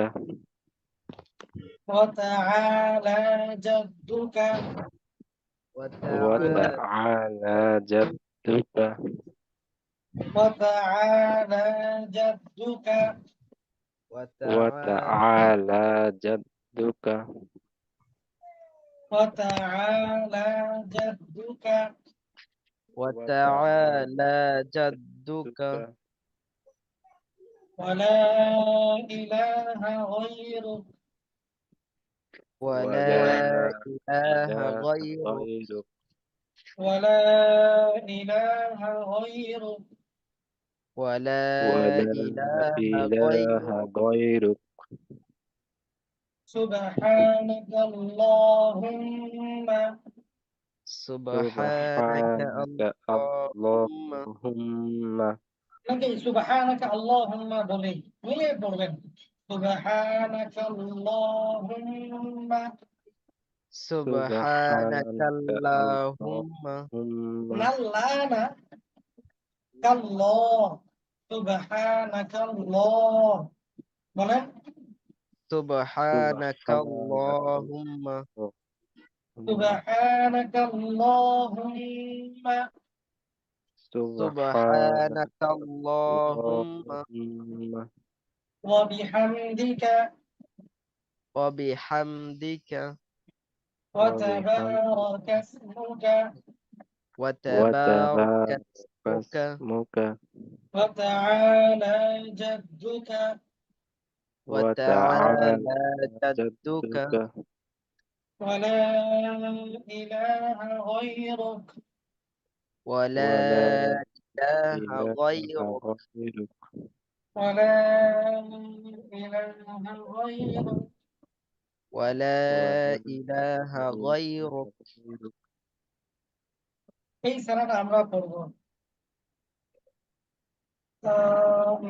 ওয়া তাআলা জাদ্দুকা وتعالى وتعالى جدك ওয়া তাআলা জাদ্দুকা وتعالى وتعالى جدك ওয়া তাআলা জাদ্দুকা وتعالى جدك ولا إله غيرك ولا ولا إله إله غيرك غيرك ولا إله غيرك ولا ولا إله إله غيرك غيرك سبحانك اللهم. سبحانك سبحانك اللهم اللهم নাকি সুবহানাকা আল্লাহুম্মা বলে মিলিয়ে পড়বেন। সুবহানাকা আল্লাহুম্মা। سبحانك سبحانك اللهم اللهم না লা না, কাল্লাহ। সুবহানাকা আল্লাহ বলেন। سبحانك سبحانك اللهم اللهم সুবহানাকা আল্লাহুম্মা سبحانك سبحانك اللهم اللهم ওয়া বিহামদিকা وبحمدك ওয়া وبحمدك তাবারাকা ইসমুকা وتبارك وتبارك اسمك اسمك ওয়া তাআলা জাদ্দুকা وتعالى وتعالى جدك جدك ولا إله غيرك ولا ولا إله إله غيرك غيرك ولا إله غيرك ولا ولا إله إله غيرك غيرك এই সালাটা আমরা পড়ব।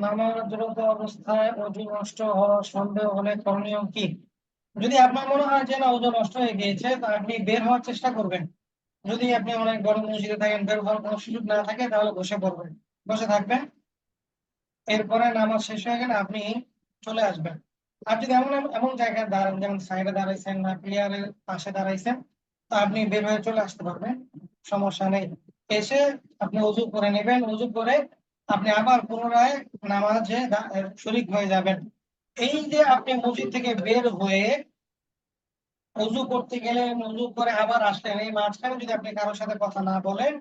নামাজরত অবস্থায় ওযু নষ্ট হওয়ার সন্দেহ হলে করণীয় কি? যদি আপনার মনে হয় যে না ওযু নষ্ট হয়ে গিয়েছে, তা আপনি বের হওয়ার চেষ্টা করবেন। যদি আপনি অনেক বড় মসজিদে থাকেন, বের হওয়ার কোনো সুযোগ না থাকে, তাহলে বসে পড়বেন, বসে থাকবেন। এরপরে নামাজ শেষ হয়ে গেলে আপনি চলে আসবেন। আর যদি এমন এমন জায়গায় দাঁড়ান, যেমন সাইডে দাঁড়াইছেন না প্লেয়ারের পাশে দাঁড়াইছেন, তা আপনি বের হয়ে চলে আসতে পারবেন, সমস্যা নেই। এসে আপনি উযু করে নেবেন, উযু করে আপনি আবার পুনরায় নামাজে শরীক হয়ে যাবেন। এই যে আপনি মসজিদ থেকে বের হয়ে উযু করতে গেলেন, উযু করে আবার আসলেন, এই মাঝখানে যদি আপনি কারোর সাথে কথা না বলেন,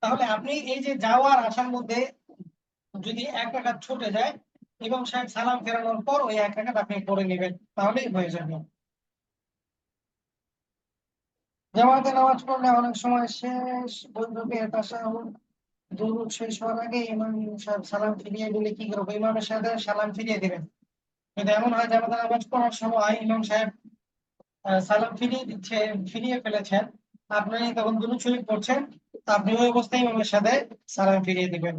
তাহলে আপনি এই যে যাওয়ার আসার মধ্যে যদি এক রাকাত ছুটে যায়, ইমাম সাহেব সালাম ফেরানোর পর ওই এক রাকাত আপনি পড়ে নেবেন, তাহলেই হয়ে যাবে। জামাতে নামাজ পড়লে অনেক সময় শেষ বৈঠকে তাশাহুদ দুরূদ শেষ হওয়ার আগে ইমাম সাহেব সালাম ফিরিয়ে দিলে কি করবো? ইমামের সাথে সালাম ফিরিয়ে দিবেন। যদি এমন হয় জামাতে নামাজ পড়ার সময় ইমাম সাহেব সালাম ফিরিয়ে ফেলেছেন, আপনি তখন দুরূদ শরীফ পড়ছেন, তা আপনি ওই অবস্থায় ইমামের সাথে সালাম ফিরিয়ে দিবেন।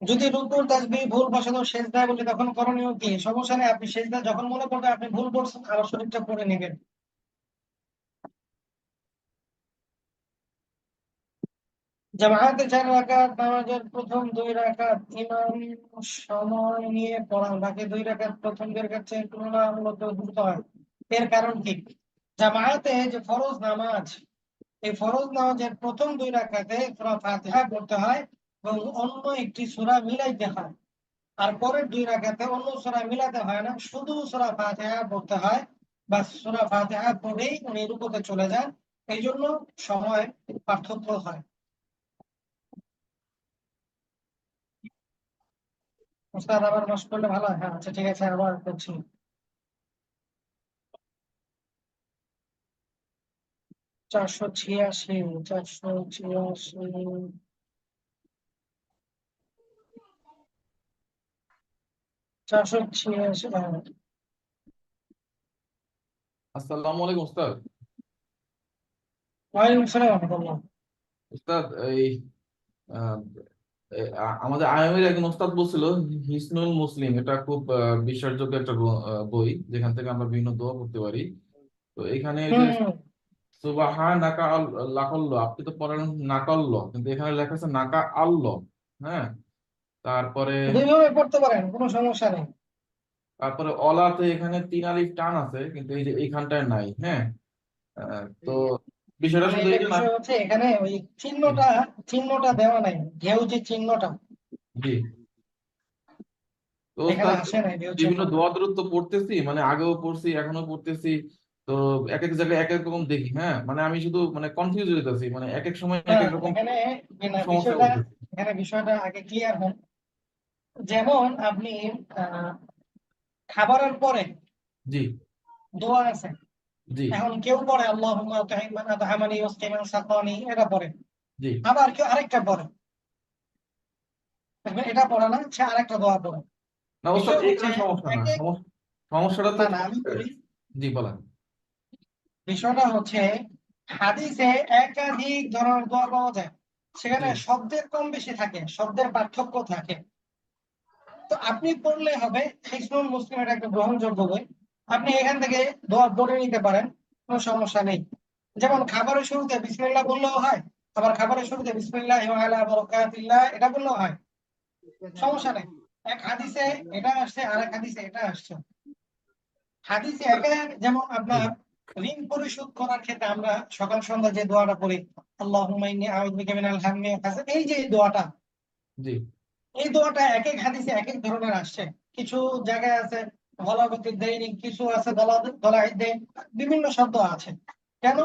যদি রুকুর তাসবিহ ভুল বসানো সেজদায় বলে, তখন করণীয় কি? সমস্যা নেই, আপনি সেজদা যখন মনে পড়বে আপনি ভুল পড়ছেন, আবার শরীরটা পড়ে নেবেন। জামাতে 4 রাকাত নামাজের প্রথম 2 রাকাত ইমাম সময় নিয়ে পড়ান, বাকি 2 রাকাত প্রথম 2 রাকাত চেয়ে তুলনামূলক দ্রুত হয়। এর কারণ কি? জামাতে যে ফরজ নামাজ, এই ফরজ নামাজের প্রথম 2 রাকাতে সূরা ফাতিহা পড়তে হয় এবং অন্য একটি সূরা মিলাইতে হয়। আর পরের 2 রাকাতে অন্য সূরা মিলাতে হয় না, শুধু সূরা ফাতিহা পড়তে হয়, বা সূরা ফাতিহা পড়েই উনি রুকুতে চলে যান। এই জন্য সময় পার্থক্য হয়। উস্তাদ আবার মাস করলে ভালো হয়? হ্যাঁ, আচ্ছা ঠিক আছে, আবার করছি। 486, 486। আসসালামু আলাইকুম উস্তাদ। ওয়ালাইকুম আসসালাম ওয়া রাহমাতুল্লাহ। উস্তাদ এই আহ, আমাদের আইএমের একজন উস্তাদ বলছিল হিসনুল মুসলিম এটা খুব বিশ্বাসযোগ্য একটা বই, যেখান থেকে আমরা বিভিন্ন দোয়া করতে পারি। তো এখানে ওই যে হুম। সুবাহা নাকা লাকাল্ল, আপনি তো পড়েন নাকাল্ল, কিন্তু এখানে লেখা আছে নাকা আল্ল। হ্যাঁ, তারপরে দুইভাবে পড়তে পারেন, কোনো সমস্যা নেই। তারপরে অলাতে এখানে 3 আলিফ টান আছে, কিন্তু এই যে এইখানটায় নাই। হ্যাঁ, তো বিষয়টা মানে শুধু এটা এই যে বিষয় হচ্ছে এখানে ওই চিহ্নটা দেওয়া নাই, ঘেউ যে চিহ্নটা জি। তো এখানে ওস্তাদ আসে নাই, ঘেউ বিভিন্ন চিহ্নটা। দোয়া দরুদ তো পড়তেছি, মানে আগেও পড়ছি এখনো পড়তেছি। তো এক এক জায়গায় এক এক রকম দেখি। হ্যাঁ, মানে আমি শুধু মানে কনফিউজ হয়ে যাচ্ছি, মানে এক এক সময় না এক এক রকম এখানে না, সমস্যা উঠতেছে। বিষয়টা আগে ক্লিয়ার হন। যেমন আপনি আহ খাবারের পরে জি দোয়া আছে, জি এখন কেউ পড়ে আল্লাহুম্মা আত'ইমান আত'আমানি ওয়াসকিমান সাকানি, এটা পড়ে। জি। আবার কেউ আরেকটা পড়ে, দেখবেন এটা পড়ে না, সে আরেকটা দোয়া পড়ে। না ওস্তাদ, বিষয় হচ্ছে এখানে সমস্যা না, এক এক সমস্যাটা তো না না আমি বলি, জি বলেন। বিষয়টা হচ্ছে হাদিসে একাধিক ধরনের দোয়া পাওয়া যায়, সেখানে জি শব্দের কম বেশি থাকে, শব্দের পার্থক্য থাকে। তো আপনি পড়লে হবে, হিসনুল মুসলিম এটা একটা গ্রহণযোগ্য বই, আপনি এখান থেকে দোয়া পড়ে নিতে পারেন, কোনো সমস্যা নেই। যেমন খাবারের শুরুতে বিসমিল্লাহ বললেও হয়, আবার খাবারের শুরুতে বিসমিল্লাহ ওয়া আলা বারাকাতিল্লাহ এটা বললেও হয়, সমস্যা নেই। এক হাদিসে এটা আসছে, আর এক হাদিসে এটা আসছে। হাদিসে একে যেমন জি আপনার ঋণ পরিশোধ করার ক্ষেত্রে আমরা সকাল সন্ধ্যা যে দোয়াটা পড়ি, আল্লাহুম্মা ইন্নী আউযু বিকা মিনাল হাম্মি ওয়াল হাসাদ, এই যে এই দোয়াটা, জি এই দোয়াটা এক এক হাদিসে এক এক ধরনের আসছে। কিছু জায়গায় আছে গলাবতী দৈনিক, কিছু আছে গলায় দেন, বিভিন্ন শব্দ আছে। কেন?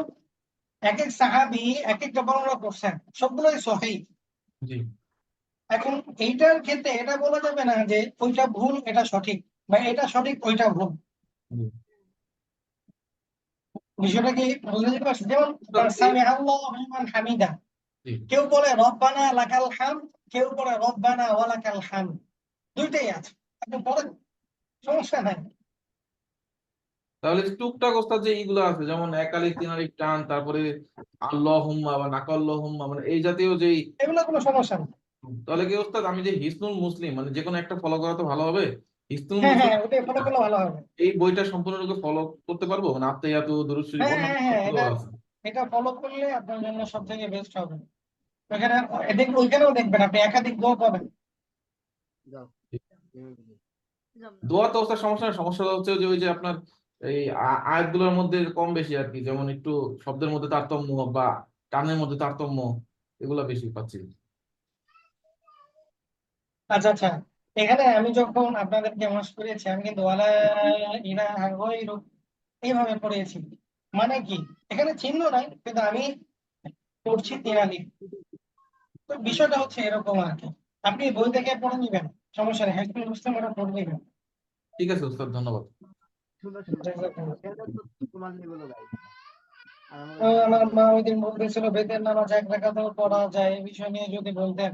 এক এক সাহাবী এক একটা বর্ণনা করছেন, সবগুলোই সহিহ। জি এখন এইটার ক্ষেত্রে এটা বলা যাবে না যে ওইটা ভুল এটা সঠিক, বা এটা সঠিক ওইটা ভুল। জি। বিষয়টা কি বুঝতে পারছি? যেমন উস্তাদ, এই সামিআল্লাহু লিমান হামিদা, জি। কেউ বলে রব্বানা লাকাল হামদ, কেউ বলে রব্বানা ওয়া লাকাল হামদ, দুইটাই আছে, আপনি বলেন, সমস্যা নাই। তাহলে যে টুকটাক ওস্তাদ যে এইগুলো আছে, যেমন এক আলিফ 3 আলিফ টান, তারপরে আল্লাহুম্মা বা নাকাল্লাহুম্মা, মানে এই জাতীয় যেই, এগুলো কোনো সমস্যা নেই। তাহলে কি ওস্তাদ আমি যে হিসনুল মুসলিম মানে যে কোনো একটা ফলো করা তো ভালো হবে? হিসনুল হ্যাঁ মুসলিম হ্যাঁ, ওটাই ফলো করলে ভালো হবে। এই বইটা সম্পূর্ণরূপে ফলো করতে পারবো? মানে আত্মাইয়াতু, দুরূদ শরীফ, হ্যাঁ অন্যান্য হ্যাঁ হ্যাঁ, সবগুলো এটা আছে। এটা ফলো করলে আপনার জন্য সব থেকে বেস্ট হবে। ওখানে ওইখানেও দেখবেন আপনি একাধিক দোয়া পাবেন। দোয়া তো অবস্থা সমস্যা না, সমস্যা হচ্ছে যে ওই যে আপনার এই আয়াতগুলোর মধ্যে কম বেশি আর কি, যেমন একটু শব্দের মধ্যে তারতম্য বা টানের মধ্যে তারতম্য, এগুলো বেশি পাচ্ছি। আচ্ছা আচ্ছা, এখানে আমি যখন আপনাদেরকে মাস করেছি আমি কিন্তু ওয়ালা ইলাহা গায়রু এইভাবে পড়েছি। মানে কি, এখানে চিহ্ন নাই কিন্তু আমি পড়ছি তিনালিপ। তো বিষয়টা হচ্ছে এরকম আর কি। আপনি বই থেকে পড়ে নিবেন, সমস্যা নেই, হ্যাঁ বুঝতে ওটা পড়ে নিবেন। ঠিক আছে উস্তাদ, ধন্যবাদ। আমার মা ওই দিন বলতেছিল বেতের নামাজ এক রাকাতেও পড়া যায়, এই বিষয় নিয়ে যদি বলতেন।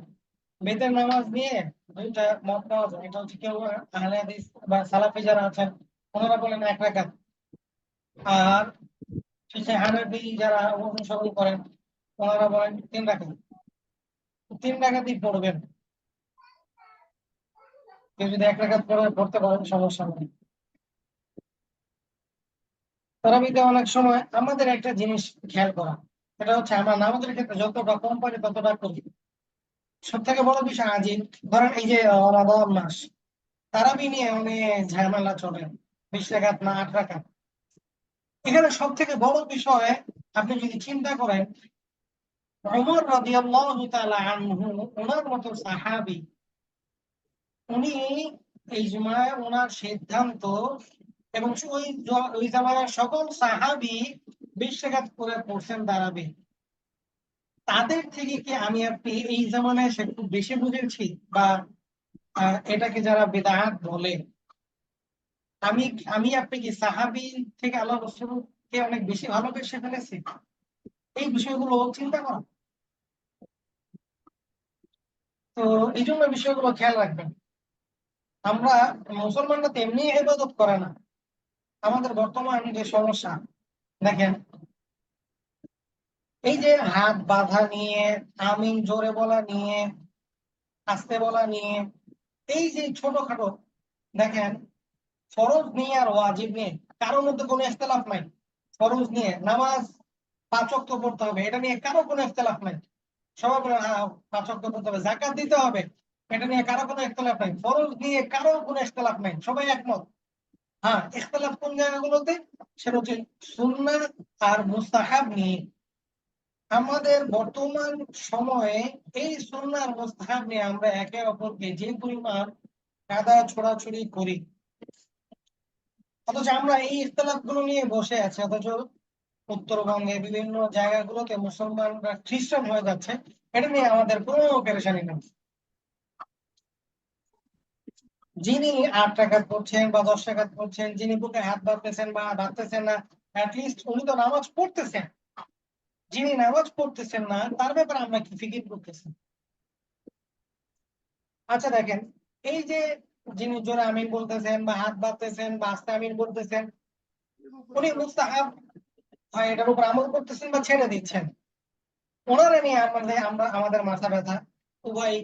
বেতের নামাজ নিয়ে দুইটা মত পাওয়া যায়, এটা হচ্ছে কেউ আহলে হাদিস বা সালাফি যারা আছেন ওনারা বলেন এক রাকাত, আর শেষে হানাফি যারা অনুসরণ করেন ওনারা বলেন 3 রাকাত। 3 রাকাতই পড়বেন, কেউ যদি 1 রাকাত পড়তে পারেন সমস্যা নেই। তারাবিতে অনেক সময় আমাদের একটা জিনিস খেয়াল করা, এটা হচ্ছে আমরা নামাজের ক্ষেত্রে যতটা কম পারি ততটা করি। সব থেকে বড় বিষয় আজিব, ধরেন এই যে রমাদান মাস, তারাবি নিয়ে অনেক ঝামেলা চলে, 20 রাকাত না 8 রাকাত। এখানে সব থেকে বড় বিষয় আপনি যদি চিন্তা করেন, ওমর রাদিয়াল্লাহু তাআলা আনহু ওনার মতো সাহাবী, উনি ইজমায় ওনার সিদ্ধান্ত, এবং ওই জামানার সকল সাহাবী 20 রাকাত করে পড়ছেন তারাবি। তাদের থেকে কি আমি আপনি এই জামানায় এসে খুব বেশি বুঝেছি, বা এটাকে যারা বিদআত বলে, আমি আমি আপনি কি সাহাবী থেকে আল্লাহ রাসূলকে অনেক বেশি ভালোবেসে ফেলেছি? এই বিষয়গুলো চিন্তা করা। তো এই জন্য বিষয়গুলো খেয়াল রাখবেন। আমরা মুসলমানরা তেমনি ইবাদত করে না। আমাদের বর্তমান যে সমস্যা দেখেন, এই যে হাত বাঁধা নিয়ে, আমিন জোরে বলা নিয়ে, আস্তে বলা নিয়ে, এই যে ছোটখাটো, দেখেন ফরজ নিয়ে আর ওয়াজিব নিয়ে কারোর মধ্যে কোনো ইখতিলাফ নাই। ফরজ নিয়ে নামাজ 5 ওয়াক্ত পড়তে হবে, এটা নিয়ে কারো কোনো ইখতিলাফ নাই। সবাই বলে হ্যাঁ 5 ওয়াক্ত পড়তে হবে। যাকাত দিতে হবে, এটা নিয়ে কারো কোনো ইখতিলাফ নাই। ফরজ নিয়ে কারো কোনো ইখতিলাফ নাই, সবাই একমত। হ্যাঁ, ইখতিলাফ কোন জায়গাগুলোতে, সেটা হচ্ছে সুন্নাহ আর মুস্তাহাব নিয়ে। আমাদের বর্তমান সময়ে এই সুন্নাহ আর মুস্তাহাব নিয়ে আমরা একে অপরকে যে পরিমাণ কাদা ছোড়াছুড়ি করি, অথচ আমরা এই ইখতিলাফ গুলো নিয়ে বসে আছি। অথচ উত্তরবঙ্গে বিভিন্ন জায়গাগুলোতে মুসলমানরা খ্রিস্টান হয়ে যাচ্ছে, এটা নিয়ে আমাদের কোনো পেরেশানি নেই। যিনি 8 রাকাত পড়ছেন বা 10 রাকাত পড়ছেন, যিনি বুকে হাত বাঁধতেছেন বা বাঁধতেছেন না, অ্যাটলিস্ট উনি তো নামাজ পড়তেছেন। যিনি নামাজ পড়তেছেন না তার ব্যাপারে আমরা কি ফিকির করতেছি? আচ্ছা দেখেন, এই যে যিনি জোরে আমিন বলতেছেন বা হাত বাঁধতেছেন বা আস্তে আমিন বলতেছেন, উনি মুস্তাহাব হয় এটার উপর আমল করতেছেন বা ছেড়ে দিচ্ছেন, ওনারা নিয়ে আমাদের মাথা ব্যথা। উভয়,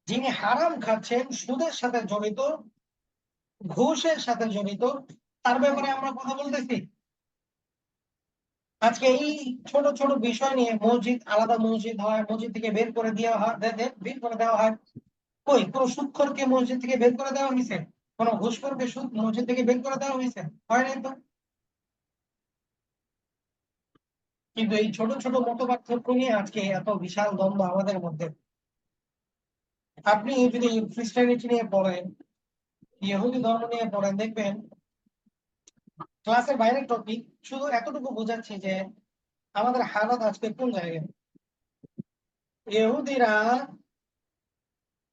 যিনি হারাম খাচ্ছেন, সুদের সাথে জড়িত, ঘুষের সাথে জড়িত, তার ব্যাপারে আমরা কথা বলতেছি। আজকে এই ছোট ছোট বিষয় নিয়ে মসজিদ, আলাদা মসজিদ হয়, মসজিদ থেকে বের করে দেওয়া হয়, বের করে দেওয়া হয়। কই কোন সুদখোরকে মসজিদ থেকে বের করে দেওয়া হয়েছে? কোন ঘুষখোরকে মসজিদ থেকে বের করে দেওয়া হয়েছে? হয় নাই তো। কিন্তু এই ছোট ছোট মত পার্থক্য নিয়ে আজকে এত বিশাল দ্বন্দ্ব আমাদের মধ্যে। আপনি যদি খ্রিস্টানিটি নিয়ে পড়েন, ইহুদি ধর্ম নিয়ে পড়েন, দেখবেন ক্লাসের বাইরের টপিক, শুধু এতটুকু বোঝাচ্ছি যে আমাদের হালত আজকে কোন জায়গায়। ইহুদিরা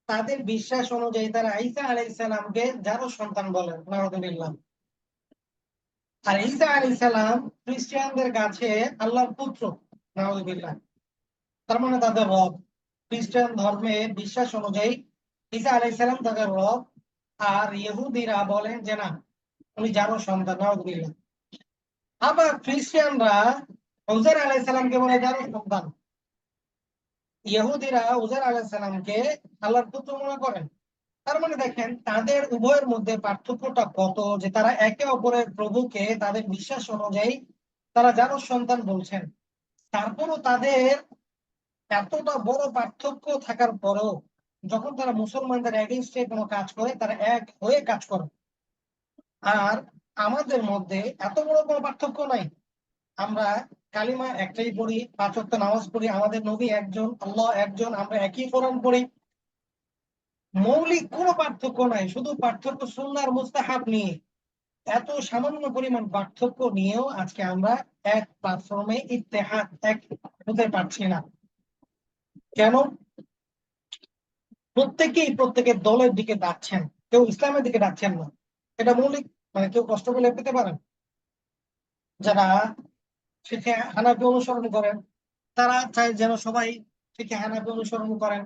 তাদের বিশ্বাস অনুযায়ী তারা ঈসা আলাইহিস সালামকে যারও সন্তান বলেন, নাউযুবিল্লাহ। আর ঈসা আলাইহিস সালাম খ্রিস্টানদের কাছে আল্লাহর পুত্র, নাউযুবিল্লাহ। তার মানে তাদের রব। খ্রিস্টান ধর্মের বিশ্বাস অনুযায়ী ঈসা আলাইহিস সালাম তাদের রব, আর ইহুদিরা বলেন যে না, উনি যারও সন্তান, নাউযুবিল্লাহ। আবার খ্রিস্টানরা উজাইর আলাইহিস সালামকে বলে যারও সন্তান। ইহুদিরা উজাইর আলাইহিস সালামকে আল্লাহর পুত্র মনে করেন। তার মানে দেখেন তাদের উভয়ের মধ্যে পার্থক্যটা কত, যে তারা একে অপরের প্রভুকে তাদের বিশ্বাস অনুযায়ী তারা যারও সন্তান বলছেন। তারপরও তাদের এতটা বড় পার্থক্য থাকার পরেও যখন তারা মুসলমানদের এগেইনস্টে কোনো কাজ করে তারা এক হয়ে কাজ করে। আর আমাদের মধ্যে এত বড় কোনো পার্থক্য নাই। আমরা কালিমা একটাই পড়ি, 5 ওয়াক্ত নামাজ পড়ি, আমাদের নবী একজন, আল্লাহ একজন, আমরা একই কোরআন পড়ি। মৌলিক কোনো পার্থক্য নাই, শুধু পার্থক্য সুন্নাহ আর মুস্তাহাব নিয়ে। এত সামান্য পরিমাণ পার্থক্য নিয়েও আজকে আমরা এক প্ল্যাটফর্মে ইত্তেহাদ এক হতে পারছি না। কেন? প্রত্যেকেই প্রত্যেকের দলের দিকে ডাকছেন, কেউ ইসলামের দিকে ডাকছেন না। এটা মৌলিক, মানে কেউ কষ্ট করে পেতে পারেন। যারা ফিকহে হানাফি অনুসরণ করেন তারা চায় যেন সবাই ফিকহে হানাফি অনুসরণ করেন।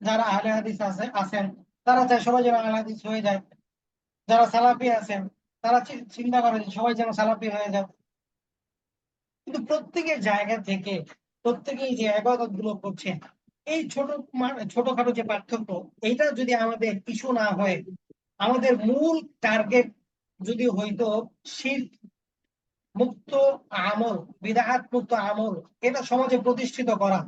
যারা আহলে হাদিস আছেন তারা চায় সবাই যেন আহলে হাদিস হয়ে যায়। যারা সালাফি আছেন তারা চিন্তা করেন যে সবাই যেন সালাফি হয়ে যায়। কিন্তু প্রত্যেকের জায়গা থেকে প্রত্যেকেই যে ইবাদত গুলো করছে, এই ছোটখাটো যে পার্থক্য, এইটা যদি আমাদের ইস্যু না হয়, আমাদের মূল টার্গেট যদি হইতো শিরক মুক্ত আমল, বিদআত মুক্ত আমল, এটা সমাজে প্রতিষ্ঠিত করা,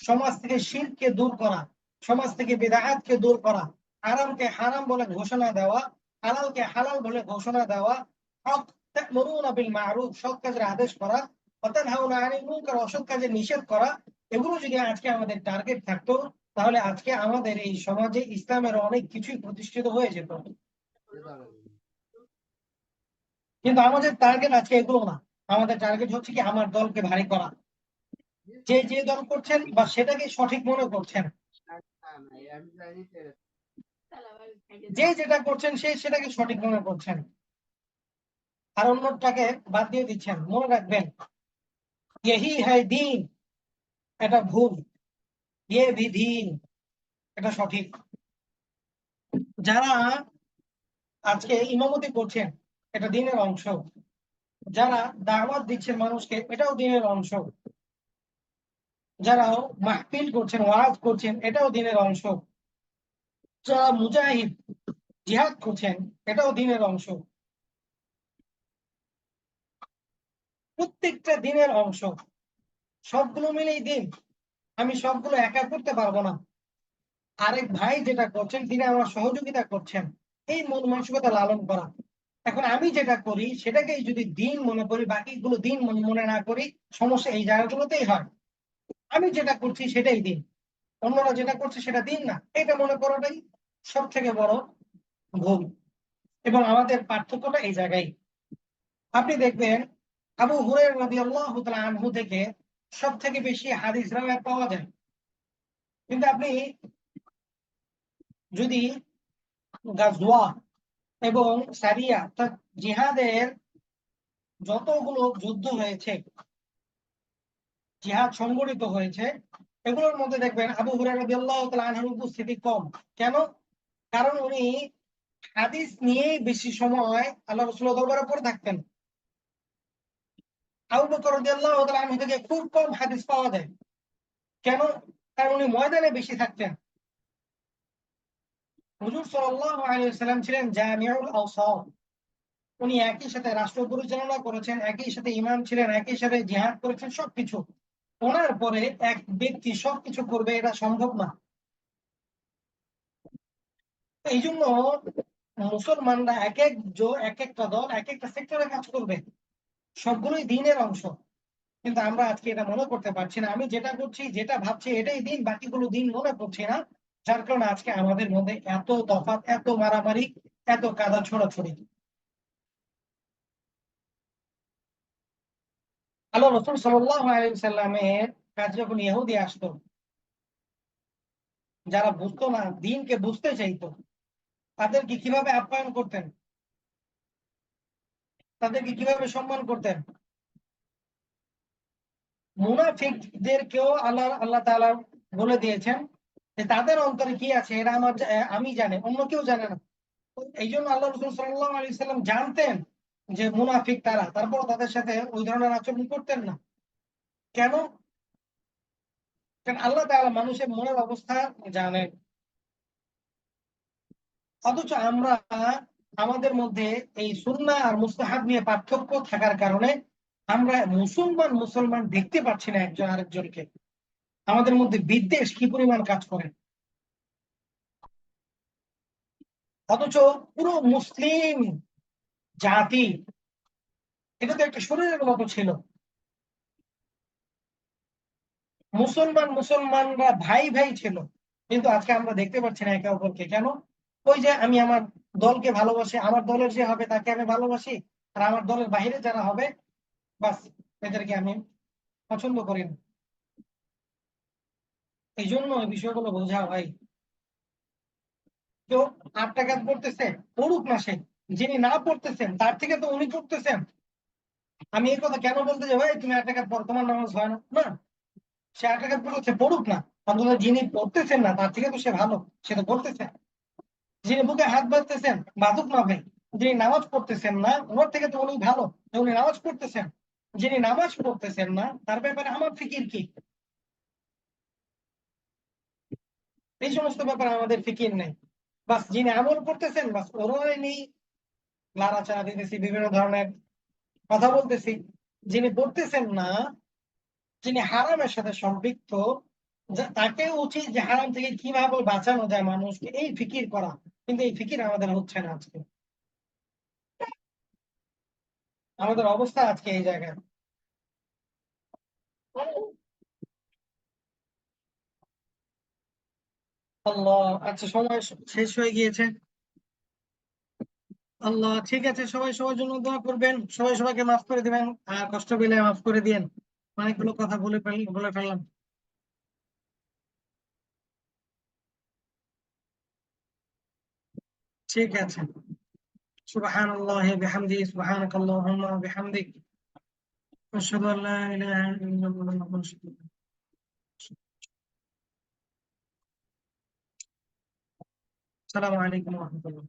সমাজ থেকে শিরককে দূর করা, সমাজ থেকে বিদআতকে দূর করা, হারামকে হারাম বলে ঘোষণা দেওয়া, হালালকে হালাল বলে ঘোষণা দেওয়া, হক তা'মুরুনা বিল মা'রুফ, সৎ কাজের আদেশ করা, ওয়া তানহাউনা আনিল মুনকার, অসৎ কাজের নিষেধ করা, এগুলো যদি আজকে আমাদের টার্গেট থাকতো, তাহলে আজকে আমাদের এই সমাজে ইসলামের অনেক কিছুই প্রতিষ্ঠিত হয়ে যেত। কিন্তু আমাদের টার্গেট আজকে এগুলো না। আমাদের টার্গেট হচ্ছে কি আমার দলকে ভারী করা। যে যে দল করছেন বা সেটাকে সঠিক মনে করছেন, যে যেটা করছেন সে সেটাকে সঠিক মনে করছেন, আর অন্যটাকে বাদ দিয়ে দিচ্ছেন। মনে রাখবেন, ইহি হ্যায় দ্বীন, এটা ভুল, ইয়ে ভি দীন, এটা সঠিক। যারা আজকে ইমামতি করছেন এটা দ্বীনের অংশ, যারা দাওয়াত দিচ্ছেন মানুষকে এটাও দ্বীনের অংশ, যারা মাহফিল করছেন ওয়াজ করছেন এটাও দ্বীনের অংশ, যারা মুজাহিদ জিহাদ করছেন এটাও দ্বীনের অংশ। প্রত্যেকটা দ্বীনের অংশ, সবগুলো মিলেই দ্বীন। আমি সবগুলো একা করতে পারবো না। আরেক ভাই যেটা করছেন তিনি আমার সহযোগিতা করছেন, এই মন মানসিকতা লালন করা। এখন আমি যেটা করি সেটাকেই যদি দ্বীন মনে করি, বাকিগুলো দ্বীন মনে না করি, সমস্যা এই জায়গাগুলোতেই হয়। আমি যেটা করছি সেটাই দ্বীন, অন্যরা যেটা করছে সেটা দ্বীন না, এটা মনে করাটাই সব থেকে বড় ভুল। এবং আমাদের পার্থক্যটা এই জায়গায়। আপনি দেখবেন আবু হুরায়রা রাদিয়াল্লাহু তাআলা আনহু থেকে সব থেকে বেশি হাদিস রাওয়ায়াত পাওয়া যায়। কিন্তু আপনি যদি গাজওয়া এবং সারিয়া অর্থাৎ জিহাদের যতগুলো যুদ্ধ হয়েছে, জিহাদ সংগঠিত হয়েছে, এগুলোর মধ্যে দেখবেন আবু হুরায়রা রাদিয়াল্লাহু তাআলা আনহুর উপস্থিতি কম। কেন? কারণ উনি হাদিস নিয়ে বেশি সময় আল্লাহ রাসূলের দরবারে পড়ে থাকতেন। আবু বকর রাদিয়াল্লাহু তাআলা আনহু থেকে খুব কম হাদিস পাওয়া যায়। কেন? কারণ উনি ময়দানে বেশি থাকতেন। হুজুর সাল্লাল্লাহু আলাইহি ওয়াসাল্লাম ছিলেন জামিউল আওসাত। উনি একই সাথে রাষ্ট্র পরিচালনা করেছেন, একই সাথে ইমাম ছিলেন, একই সাথে জিহাদ করেছেন, সবকিছু। ওনার পরে এক ব্যক্তি সবকিছু করবে এটা সম্ভব না। এই জন্য মুসলমানরা এক একটা দল এক একটা সেক্টরে কাজ করবে, সবগুলোই দ্বীনের অংশ। কিন্তু আমরা আজকে এটা মনে করতে পারছি না। আমি যেটা করছি যেটা ভাবছি এটাই দ্বীন, বাকিগুলো দ্বীন মনে করছি না। যার কারণে আজকে আমাদের মধ্যে এত তফাৎ, এত মারামারি, এত কাদা ছোড়াছড়ি। আল্লাহ রাসূল সাল্লাল্লাহু আলাইহি ওয়াসাল্লামের কাছে যখন ইহুদি আসতো, যারা বুঝতো না, দ্বীনকে বুঝতে চাইতো, তাদেরকে কিভাবে আপ্যায়ন করতেন, তাদেরকে কিভাবে সম্মান করতেন? মুনাফিকদেরকেও আল্লাহ তাআলা বলে দিয়েছেন যে তাদের অন্তরে কি আছে এরা আমি জানি, অন্য কেউ জানে না। এই জন্য আল্লাহ রাসূল সাল্লাল্লাহু আলাইহি ওয়াসাল্লাম জানতেন যে মুনাফিক তারা, তারপর তাদের সাথে ওই ধরনের আচরণ করতেন না। কেন? কারণ আল্লাহ তাআলা মানুষের মনের অবস্থা জানেন। অথচ আমরা আমাদের মধ্যে এই সুন্নাহ আর মুস্তাহাব নিয়ে পার্থক্য থাকার কারণে আমরা মুসলমান দেখতে পাচ্ছি না একজন আরেকজনকে। আমাদের মধ্যে বিদ্বেষ কি পরিমাণ কাজ করে। অথচ পুরো মুসলিম জাতি এটা তো একটা শরীরের মতো ছিল। মুসলমানরা ভাই ভাই ছিল, কিন্তু আজকে আমরা দেখতে পাচ্ছি না একে অপরকে। কেন? ওই যে আমি আমার দলকে ভালোবাসি, আমার দলের যে হবে তাকে আমি ভালোবাসি, আর আমার দলের বাইরে যারা হবে বাস এদেরকে আমি পছন্দ করি না। এই জন্য এই বিষয়গুলো বোঝা ভাই। কেউ 8 টাকা পড়তেছে, পড়ুক না সে, যিনি না পড়তেছেন তার থেকে তো উনি পড়তেছেন। আমি এই কথা কেন বলতে যাই ভাই তুমি 8 টাকা পড়, তোমার নামাজ হয় না? না, সে 8 টাকা পড়েছে, পড়ুক না, অন্তত যিনি পড়তেছেন না তার থেকে তো সে ভালো, সে তো পড়তেছে। যিনি বুকে হাত বাঁধতেছেন বাঁধুক না ভাই, যিনি নামাজ পড়তেছেন না ওনার থেকে তো উনি ভালো, উনি নামাজ পড়তেছেন। যিনি নামাজ পড়তেছেন না তার ব্যাপারে আমার ফিকির কি? এই সমস্ত ব্যাপারে আমাদের ফিকির নেই। বাস যিনি আমল করতেছেন বাস ওনারাই নেই নাড়াচাড়া দিতেছি, বিভিন্ন ধরনের কথা বলতেছি। যিনি পড়তেছেন না, যিনি হারামের সাথে সম্পৃক্ত, তাকে উচিত যে হারাম থেকে কিভাবে বাঁচানো যায় মানুষকে, এই ফিকির করা। কিন্তু এই ফিকির আমাদের হচ্ছে না আজকে। আমাদের অবস্থা আজকে এই জায়গায়। আল্লাহ, আচ্ছা সময় শেষ হয়ে গিয়েছে। আল্লাহ, ঠিক আছে, সবাই সবার জন্য দোয়া করবেন, সবাই সবাইকে মাফ করে দিবেন, আর কষ্ট পেলে মাফ করে দিয়েন। অনেকগুলো কথা বলে ফেললাম। ঠিক আছে। সুবহানাল্লাহি বিহামদিহি, সুবহানাকাল্লাহুম্মা ওয়া বিহামদিক, আশহাদু আল্লা ইলাহা ইল্লাল্লাহ ওয়া আশহাদু আন্না আসসালামু আলাইকুম ওয়া রাহমাতুল্লাহ।